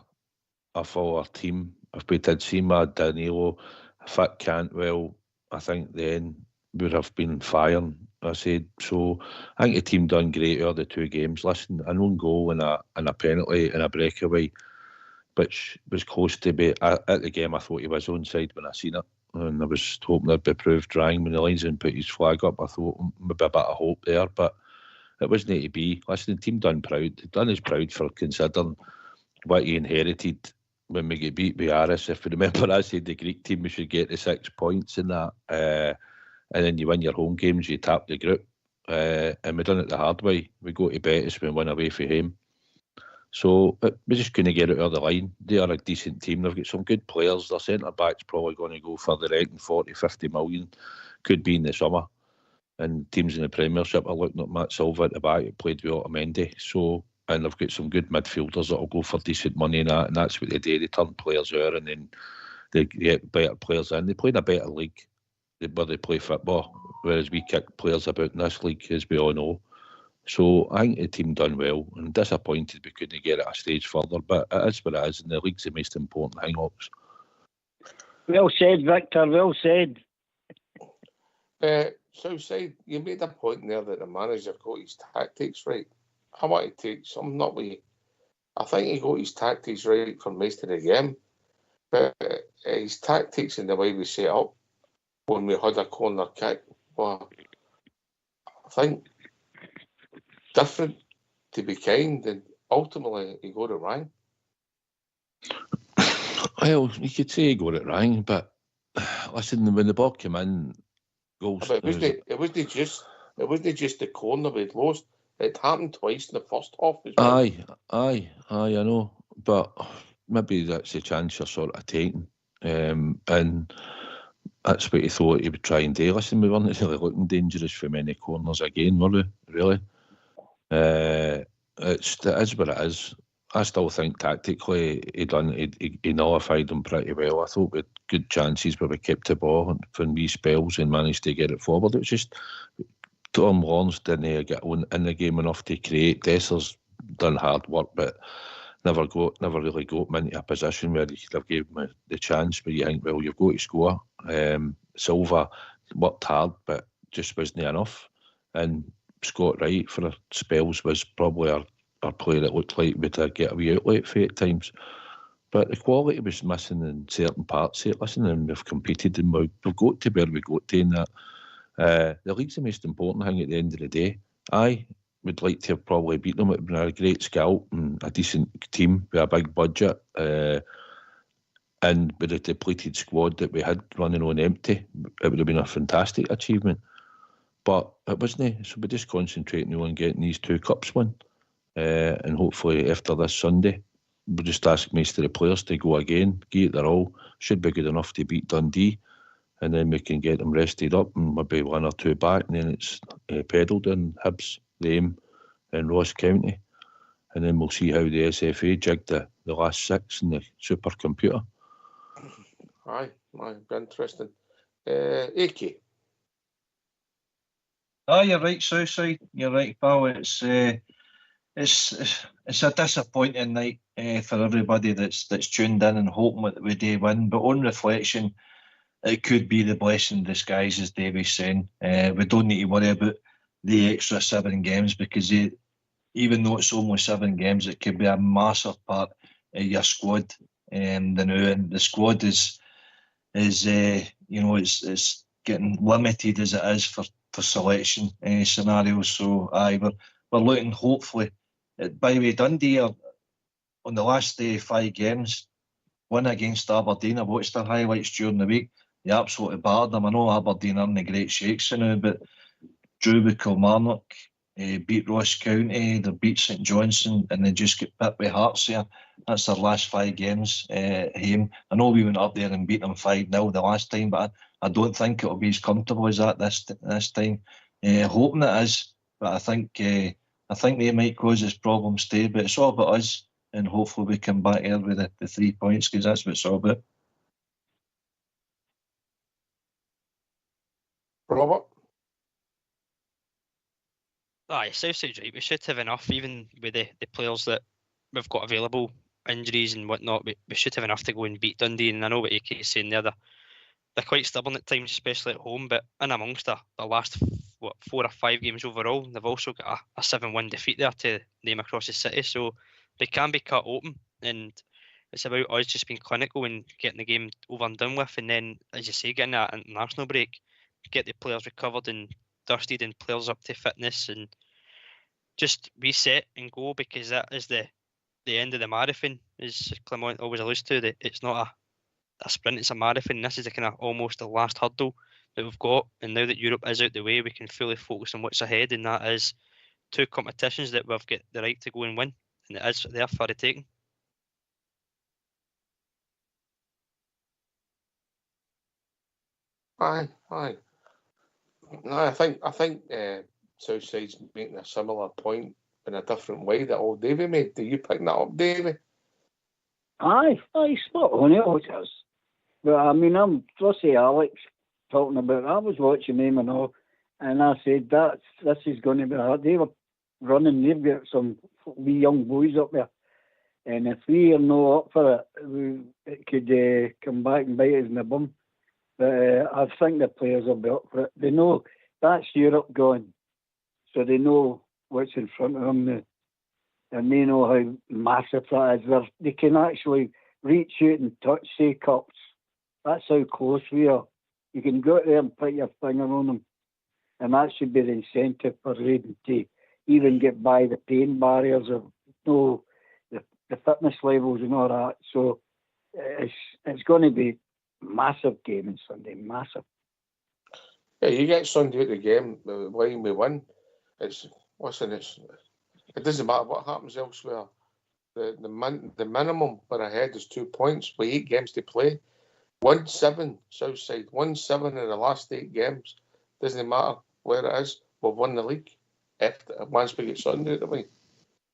a fuller team, if we'd had Sima, Danilo, fit Cantwell, I think then we would have been firing, I said. So I think the team done great out of the two games. Listen, an own goal and a penalty and a breakaway, which was close to be at the game. I thought he was onside when I seen it, and I was hoping it'd be proved wrong when the linesman put his flag up. I thought maybe a bit of hope there, but it wasn't to be. Listen, the team done us proud for considering what he inherited when we get beat by Aris. If you remember, I said the Greek team we should get the 6 points in that, and then you win your home games, you tap the group, and we done it the hard way. We go to Betis, we win away from him. So we just couldn't get it out of the line. They are a decent team. They've got some good players. Their centre-back's probably going to go further out than 40, 50 million. Could be in the summer. And teams in the Premiership are looking at Matt Silva at the back. He played with Otamendi. So, and they've got some good midfielders that will go for decent money and that. And that's what they do. They turn players out and then they get better players in. They play in a better league where they play football. Whereas we kick players about in this league, as we all know. So I think the team done well, and disappointed we couldn't get it a stage further, but it is what it is, and the league's the most important thing, Ox. Well said, Victor, well said. Southside, you made a point there that the manager got his tactics right. I want to take some, not we. I think he got his tactics right for most of the game, but his tactics and the way we set up when we had a corner kick, well, I think different, to be kind, and ultimately he got it wrong. Well, you could say he got it wrong, but listen, when the ball came in, goals. But it wasn't just the corner we'd lost. It happened twice in the first half as well. Aye, I know, but maybe that's a chance you're sort of taking, and that's what he thought he would try and do. Listen, we weren't really looking dangerous for many corners again, were we? Really? It is what it is. I still think tactically he nullified them pretty well. I thought we had good chances where we kept the ball for wee spells and managed to get it forward. It was just Tom Lawrence didn't get in the game enough to create. Dessers done hard work, but never really got him into a position where he could have given him the chance. But you think, well, you've got to score. Silva worked hard, but just wasn't enough. And Scott Wright for spells was probably our player that looked like we'd get a wee outlet for at times. But the quality was missing in certain parts of it. Listen, and we've competed and we've got to where we got to in that. The league's the most important thing at the end of the day. I would like to have probably beat them. It would have been a great scout and a decent team with a big budget. And with a depleted squad that we had running on empty, it would have been a fantastic achievement. But it wasn't. So we're just concentrating on getting these 2 cups won. and hopefully after this Sunday, we'll just ask most of the players to go again, give it their all. Should be good enough to beat Dundee, and then we can get them rested up and maybe one or two back, and then it's Peddleton, Hibs, the Aim, and Ross County, and then we'll see how the SFA jig the last 6 in the supercomputer. Aye, interesting. AK. You're right, Southside. You're right, pal. It's a disappointing night for everybody that's tuned in and hoping that we do win. But on reflection, it could be the blessing in disguise, as Davey's saying. We don't need to worry about the extra 7 games because even though it's only 7 games, it could be a massive part of your squad. And the squad is it's getting limited as it is for selection scenarios. So we're looking hopefully by the way Dundee are on the last 5 games win against Aberdeen. I watched their highlights during the week. They absolutely battered them. I know Aberdeen aren't the great shakes now, but drew with Kilmarnock, beat Ross County, they beat St Johnstone, and they just get pit with Hearts here. That's their last 5 games home. I know we went up there and beat them 5-0 the last time, but I don't think it'll be as comfortable as that this time. Hoping it is, but I think they might cause us problems too. But it's all about us, and hopefully we come back here with the 3 points because that's what it's all about. Robert? Aye, Southside's right. We should have enough, even with the players that we've got available, injuries and whatnot. We should have enough to go and beat Dundee. And I know what AK is saying there. They're quite stubborn at times, especially at home. But in amongst the last 4 or 5 games overall, they've also got a 7-1 defeat there to name across the city. So they can be cut open. And it's about us just being clinical and getting the game over and done with. And then, as you say, getting that international break, get the players recovered and dusted and players up to fitness and just reset and go, because that is the end of the marathon, as Clement always alludes to. That it's not a sprint, it's a marathon. This is the kind of almost the last hurdle that we've got, and now that Europe is out the way, we can fully focus on what's ahead, and that is 2 competitions that we've got the right to go and win, and it is there for the taking. Aye. No, I think Southside's making a similar point in a different way that old Davey made. Do you pick that up, Davey? Aye, spot on it, it is. But I mean, I'm fussy Alex talking about. I was watching him and all, and I said this is going to be hard. They were running. They've got some wee young boys up there, and if we are not up for it, it could come back and bite us in the bum. But I think the players will be up for it. They know that's Europe going, so they know what's in front of them, and they know how massive that is. They can actually reach out and touch, say, cups. That's how close we are. You can go out there and put your finger on them, and that should be the incentive for Raiden to even get by the pain barriers of the fitness levels and all that. So it's going to be massive game on Sunday, massive. Yeah, you get Sunday out the game, the line we win. It doesn't matter what happens elsewhere. The minimum we're ahead is 2 points with 8 games to play. 1-7 Southside, 1-7 in the last 8 games. Doesn't matter where it is. We've won the league once we get Sunday out the way.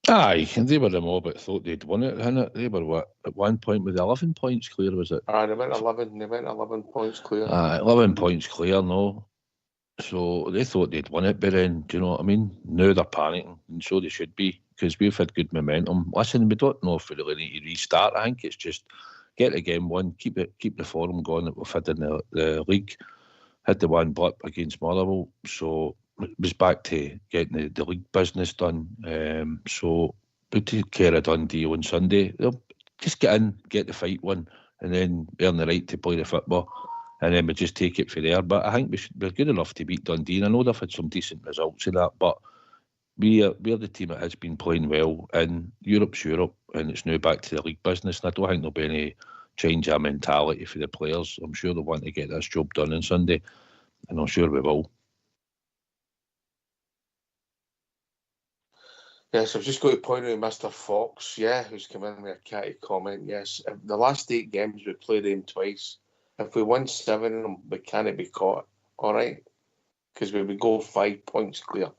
Aye, and they were the mob that thought they'd won it, hadn't they? They were what, at one point with 11 points clear, was it? Aye, they went 11 points clear. 11 points clear, no. So they thought they'd won it by then, do you know what I mean? Now they're panicking, and so they should be, because we've had good momentum. Listen, we don't know if we really need to restart. I think it's just get the game won, keep the form going that we've had in the league. Had the one blip against Motherwell, so it was back to getting the league business done. So we take care of Dundee on Sunday. They'll just get in, get the fight won, and then earn the right to play the football. And then we just take it from there. But I think we're good enough to beat Dundee. And I know they've had some decent results in that, but we're the team that has been playing well. And Europe's Europe, and it's now back to the league business. And I don't think there'll be any change of mentality for the players. I'm sure they'll want to get this job done on Sunday, and I'm sure we will. Yes, I've just got to point out Mr. Fox, who's come in with a catty comment. Yes, the last 8 games we played them twice. If we won 7 of them, we can't be caught. All right, because we would go 5 points clear,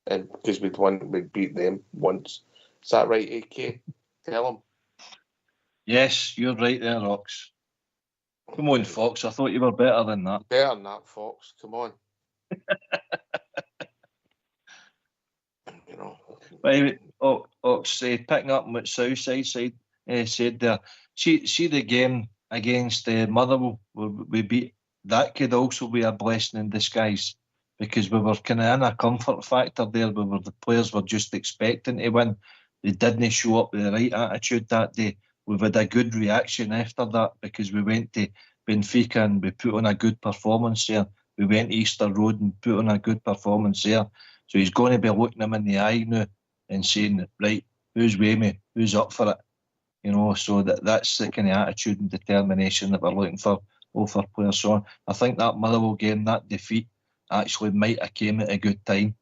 and because we'd beat them once. Is that right, AK? Tell him. Yes, you're right there, Rox. Come on, Fox. I thought you were better than that. Better than that, Fox. Come on. Right, Ox, picking up what Southside said there. See the game against Motherwell, we beat. That could also be a blessing in disguise, because we were kind of in a comfort factor there. The players were just expecting to win. They didn't show up with the right attitude that day. We've had a good reaction after that, because we went to Benfica and we put on a good performance there. We went to Easter Road and put on a good performance there. So he's going to be looking him in the eye now and saying, right, who's with me? Who's up for it? You know, so that's the kind of attitude and determination that we're looking for players. So I think that Motherwell game, that defeat, actually might have came at a good time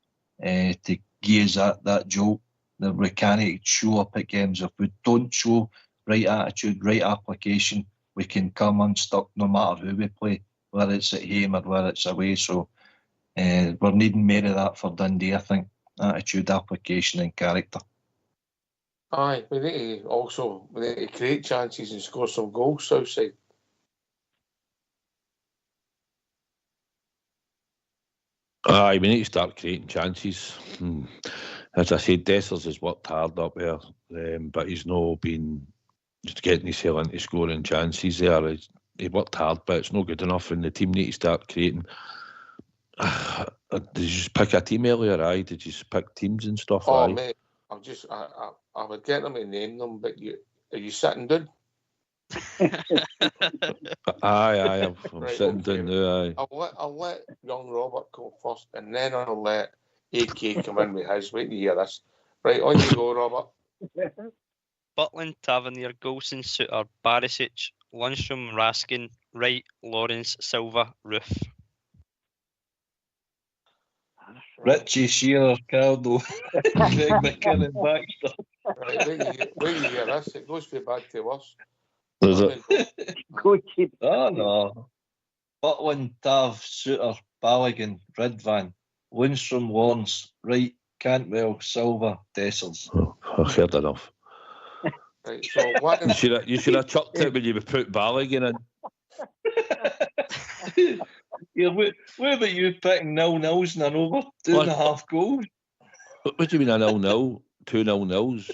to give us that jolt that we can't show up at games. If we don't show right attitude, right application, we can come unstuck no matter who we play, whether it's at home or whether it's away. So we're needing more of that for Dundee, I think. Attitude, application and character. Aye, we need to create chances and score some goals, Southside. Aye, we need to start creating chances. As I said, Dessers has worked hard up there, but he's not been just getting himself into scoring chances there. He worked hard, but it's not good enough, and the team need to start creating. Did you just pick a team earlier? Aye, did you just pick teams and stuff? Oh, aye? Mate, I would get them to name them, but are you sitting down? Aye, I'm Right, sitting okay. down now. Aye. I'll let young Robert go first, and then I'll let AK come in with his. Wait to hear this. Right, on you go, Robert. Butland, Tavernier, Golson, Suter, Barisic, Lundstrom, Raskin, Wright, Lawrence, Silva, Roof. Richie, Shearer, Caldo, Greg McKinnon, Baxter. Right, wait to hear this. It goes from bad to worse. Does it? Oh, no. Butland, Tav, Suter, Balogun, Ridvan, Lundstrom, Lawrence, Wright, Cantwell, Silva, Dessers. Oh, I've heard enough. Right, so what You should have chucked it when you put Balogun in. Yeah, where about you picking 0-0s and an over 2.5 goals? What do you mean a 0-0? 2 0-0s?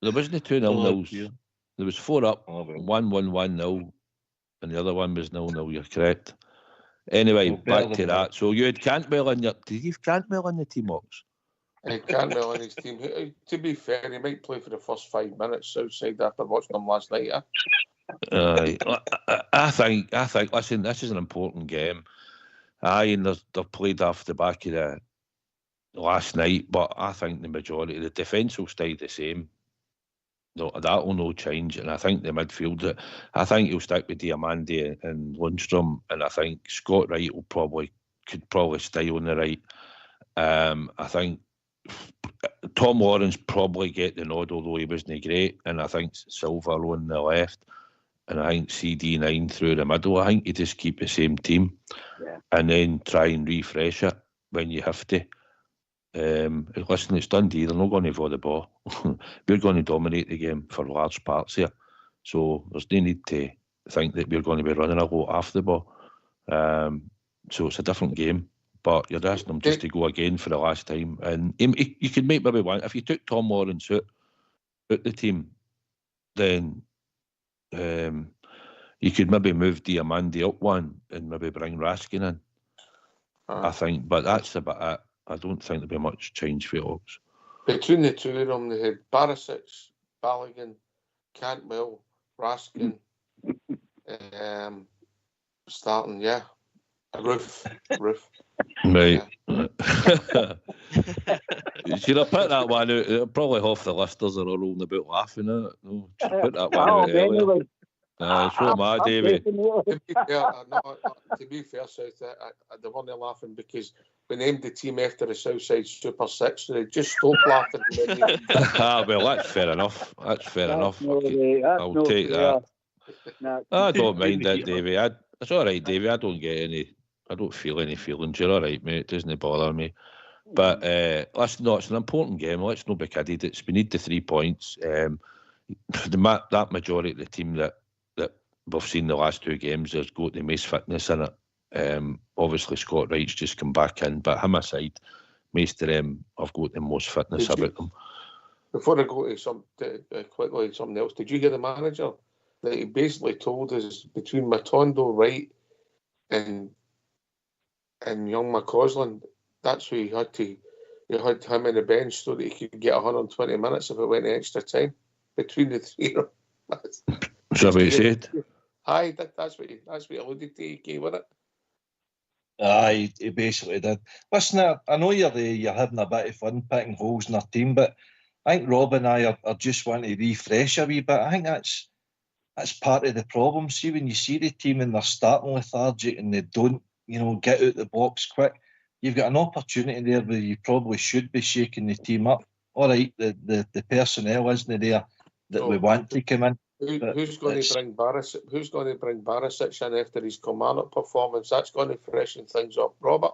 There wasn't 2 0-0s. There was 4 up, 1-1, 1-0, and the other one was 0-0. You're correct. Anyway, back to that. So you had Cantwell in your. Did you have Cantwell in the team, Ox? Cantwell in his team. To be fair, he might play for the first 5 minutes outside after watching him last night. I think. Listen, this is an important game. And they've played off the back of the last night, but I think the majority of the defence will stay the same. No, that will no change, and I think the midfield. I think he'll stick with Diamandi and Lundstrom, and I think Scott Wright could probably stay on the right. I think Tom Lawrence probably get the nod, although he wasn't great, and I think Silva on the left, and I think CD9 through the middle. I think you just keep the same team, and then try and refresh it when you have to. Listen, it's Dundee. They're not going to volley the ball. We're going to dominate the game for large parts here, so there's no need to think that we're going to be running a lot after the ball. So it's a different game, but you're asking them just to go again for the last time, and you could make maybe one. If you took Tom Lawrence out the team, then you could maybe move Diamandi up one and maybe bring Raskin in. I think, but that's about it. I don't think there'll be much change for Ox. Between the two of them, they had Barisic, Balogun, Cantwell, Raskin, starting, a Roof. Right. Yeah. Should I put that one out? Probably half the listeners are all rolling about laughing at it. No, should put that one out earlier. So am I, Davey. To be fair, South, they weren't laughing because we named the team after the Southside Super Six, so they just stopped laughing. Well, that's fair enough. That's fair enough. I'll take that. I don't mind that, Davey. Davey. It's all right, Davey. I don't feel any feelings. You're all right, mate. It doesn't bother me. But it's an important game. Let's not be kidded. We need the 3 points. That majority of the team that we've seen the last two games has got the most fitness in it. Obviously, Scott Wright's just come back in, but him aside, most of them have got the most fitness about them. Before I go to quickly something else, did you hear the manager that he basically told us between Matondo, Wright, and young McCausland, that's who he had him in the bench so that he could get 120 minutes if it went extra time between the three of them. Is that what he said? Aye, that's what he alluded to, wasn't it? Aye, he basically did. Listen, I know you're having a bit of fun picking holes in our team, but I think Rob and I are just wanting to refresh a wee bit. I think that's part of the problem. See, when you see the team and they're starting lethargic and they don't, get out the box quick, you've got an opportunity there where you probably should be shaking the team up. All right, the personnel isn't there that we want to come in. Who's going to bring Barisic in after his Kilmarnock performance? That's going to freshen things up, Robert.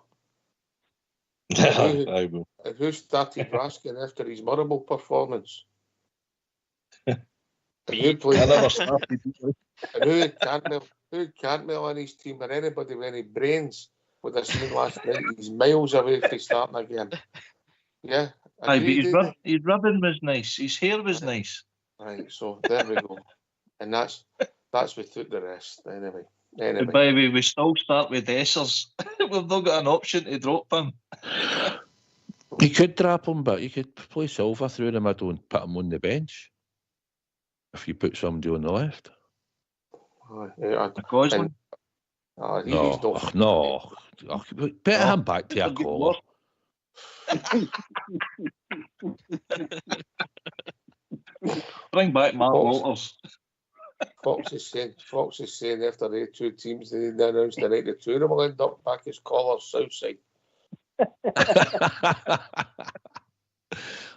I will. And who started Raskin after his Murrable performance? And who played? I never started. And who Cantwell on his team or anybody with any brains would have seen last night? He's miles away from starting again. Yeah. Aye, but his ribbon was nice. His hair was nice. Right, so there we go. And that's without the rest. Anyway. But by the way, we still start with Essers. We've not got an option to drop him. You could drop him, but you could play Silva through the middle and put him on the bench. If you put somebody on the left. McCausland? No. Better him back to a collar. Bring back Mark Walters. Fox is saying after the two teams they announced tonight the two of them will end up back as callers Southside.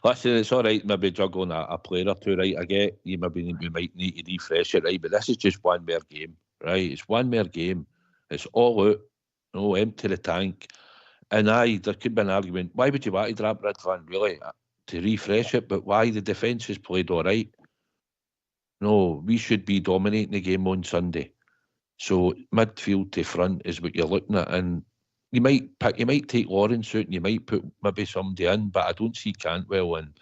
Listen, it's all right, maybe juggling a player or two, right? I get we might need to refresh it, right? But this is just one more game, right? It's one more game. It's all out, empty the tank. And there could be an argument. Why would you want to drop Ridvan, really? To refresh it, but why? The defence has played all right. No, we should be dominating the game on Sunday. So midfield to front is what you're looking at, and you might take Lawrence out and you might put maybe somebody in, but I don't see Cantwell, and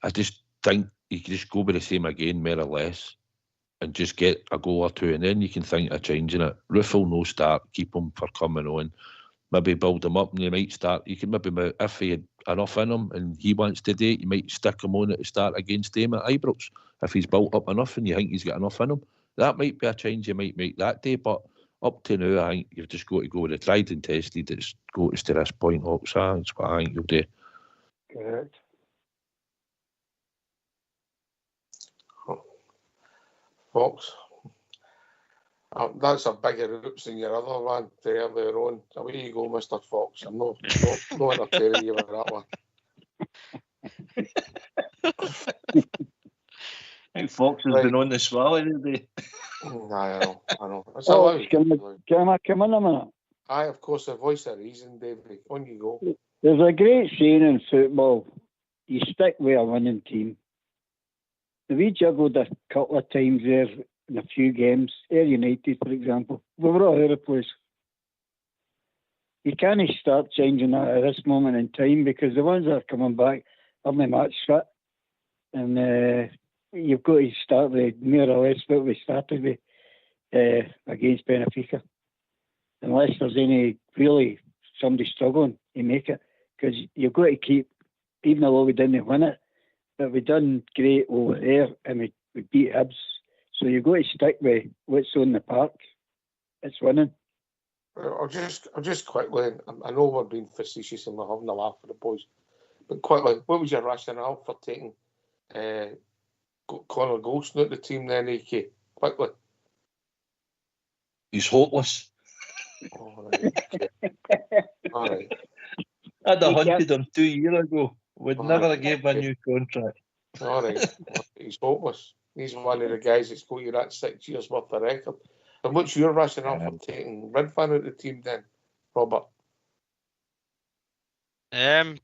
I just think you can just go with the same again, more or less, and just get a goal or two, and then you can think of changing it. Ruffle no start, keep him for coming on. Maybe build him up and you might start. You can maybe, if he had enough in him and he wants to do it, you might stick him on at the start against him at Ibrox. If he's built up enough and you think he's got enough in him, that might be a change you might make that day. But up to now, I think you've just got to go with the tried and tested. It's got us to this point, Oxa. That's what I think you'll do. Correct. Fox. That's a bigger oops than your other one earlier on. Away you go, Mr. Fox. I'm not entertaining you with that one. I think Fox has been on the swallow today. I know. Can I come in a minute? Aye, of course, the voice of reason, David. On you go. There's a great saying in football: you stick with a winning team. We juggled a couple of times there in a few games. Air United, for example, we were all over the place. You can't start changing that at this moment in time because the ones that are coming back are not match fit, and you've got to start with more or less what we started with against Benfica, unless there's any really somebody struggling to make it, because you've got to keep, even though we didn't win it, but we done great over there and we beat Hibs. So you've got to stick with what's on the park. It's winning. I'll just quickly, I know we're being facetious and we're having a laugh for the boys, but quickly, what was your rationale for taking Conor Goldston out the team then, AK? Quickly. He's hopeless. All right. All right. I'd have hunted him 2 years ago. Would All never right. have gave him a new contract. All right. He's hopeless. He's one of the guys that's got you that 6 years worth of record. And what's your rationale for taking Ridvan out of the team then, Robert? Didn't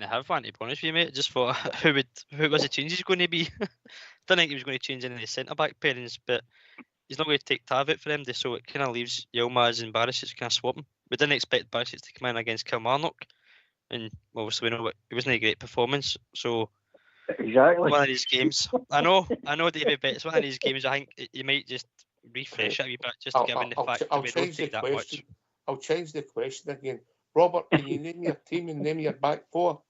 have one, to be honest with you, mate. Just thought who was the changes going to be? Didn't think he was going to change any of the centre back pairings, but he's not going to take Tav out for them, so it kind of leaves Yilmaz and Barisic kind of swapping. We didn't expect Barisic to come in against Kilmarnock, and obviously we know it wasn't a great performance. So exactly one of these games, I know, David, but it's one of these games. I think you might just refresh it a wee bit, just given the fact that we don't take that much. I'll change the question again. Robert, can you name your team and name your back four?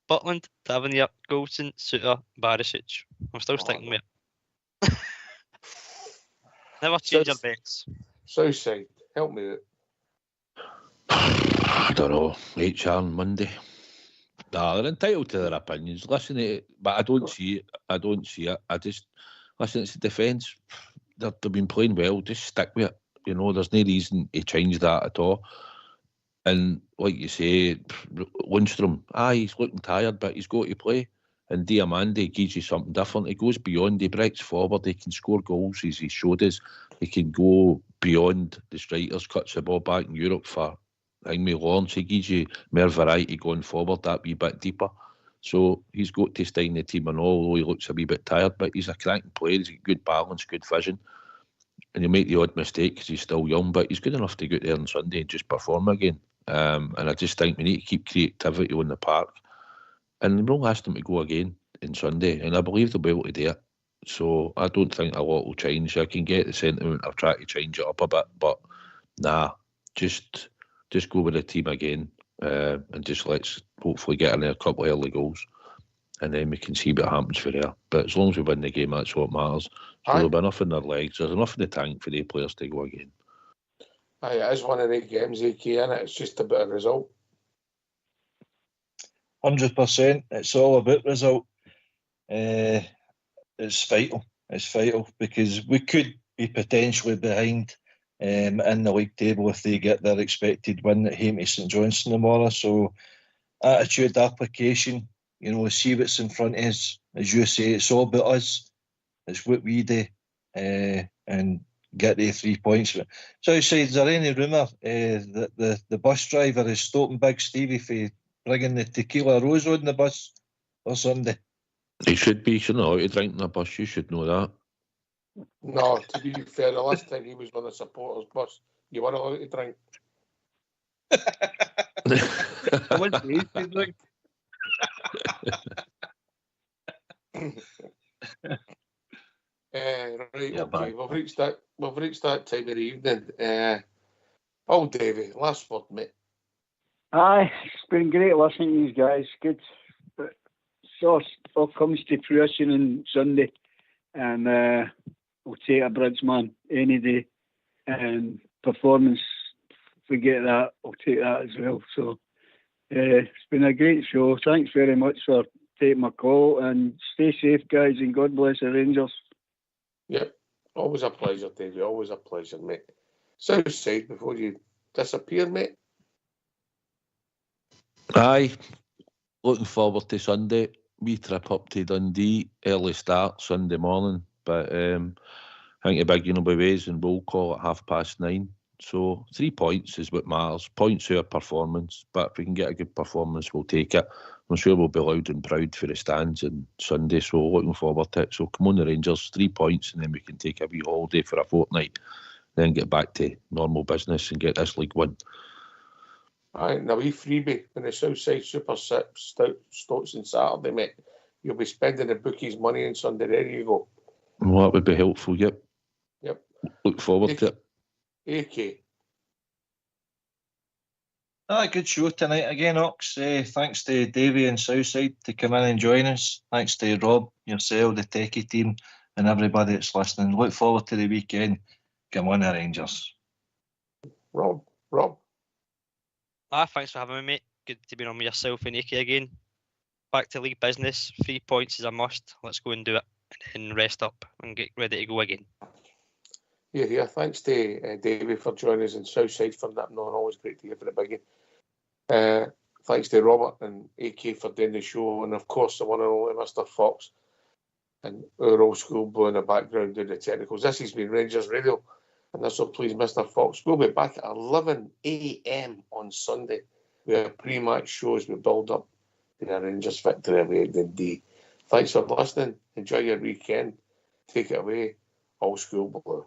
Butland, Tavernier, Goldson, Suter, Barisic. I'm still sticking with it. Never change your bets. Southside, help me out. I don't know. HR on Monday. Nah, they're entitled to their opinions. Listen to it, but I don't see it. I just listen. It's the defence. They've been playing well. Just stick with it. You know, there's no reason to change that at all. And like you say, Lundstrom, he's looking tired, but he's got to play. And Diamande gives you something different. He goes beyond, he breaks forward, he can score goals, as he showed us. He can go beyond the strikers, cuts the ball back in Europe for Hangme Lawrence. He gives you more variety going forward, that wee bit deeper. So he's got to stay in the team and all, although he looks a wee bit tired, but he's a cracking player, he's got good balance, good vision. And he'll make the odd mistake because he's still young, but he's good enough to go out there on Sunday and just perform again. And I just think we need to keep creativity on the park. And we'll ask them to go again on Sunday, and I believe they'll be able to do it. So I don't think a lot will change. I can get the sentiment of trying to change it up a bit, but nah, just go with the team again, and just let's hopefully get in there a couple of early goals, and then we can see what happens for there. But as long as we win the game, that's what matters. So there'll be enough in their legs. There's enough in the tank for the players to go again. Aye, it is one of the games, AK, and it's just about a result. 100%. It's all about result. It's vital. It's vital because we could be potentially behind in the league table if they get their expected win at home to St Johnstone tomorrow. So attitude, application, you know, see what's in front of us. As you say, it's all about us. It's what we do, and get the 3 points. So, is there any rumour that the bus driver is stopping Big Stevie for bringing the tequila rose on the bus or Sunday? He should be. He's not allowed to drink on the bus. You should know that. No, to be fair, the last time he was on the supporters bus, you weren't allowed to drink. What do you drink? Right, yeah, okay. We've reached that time of the evening. Davey, last word, mate. Aye, it's been great listening to these guys. Good. But so all comes to fruition on Sunday, and we'll take a Bridgeman any day. And performance, if we get that, we'll take that as well. So it's been a great show. Thanks very much for taking my call, and stay safe, guys, and God bless the Rangers. Yep, always a pleasure, Davey. Always a pleasure, mate. Southside, before you disappear, mate. Aye, looking forward to Sunday. We trip up to Dundee, early start Sunday morning, but I think a big ways and we'll call at 9:30. So 3 points is what matters. Points to our performance, but if we can get a good performance, we'll take it. I'm sure we'll be loud and proud for the stands on Sunday, so looking forward to it. So come on the Rangers, 3 points, and then we can take a wee holiday for a fortnight, then get back to normal business and get this league win. Aye, now we freebie when the Southside Super Six starts on Saturday, mate. You'll be spending the bookies' money on Sunday. There you go. Well, that would be helpful, yep. Yep. Look forward to it. AK. Good show tonight again, Ox. Thanks to Davey and Southside to come in and join us. Thanks to Rob, yourself, the techie team, and everybody that's listening. Look forward to the weekend. Come on, the Rangers. Rob. Thanks for having me, mate. Good to be on with yourself and AK again. Back to league business. 3 points is a must. Let's go and do it, and rest up and get ready to go again. Here. Thanks to Davey for joining us, and Southside for nipping on. Always great to hear from the biggie. Thanks to Robert and AK for doing the show, and of course the one and only Mr. Fox and our old school boy in the background doing the technicals. This has been Rangers Radio, and this will please Mr. Fox. We'll be back at 11 a.m. on Sunday. We have pre-match shows. We build up to the Rangers victory away in D. Thanks for listening. Enjoy your weekend. Take it away. Old school blue.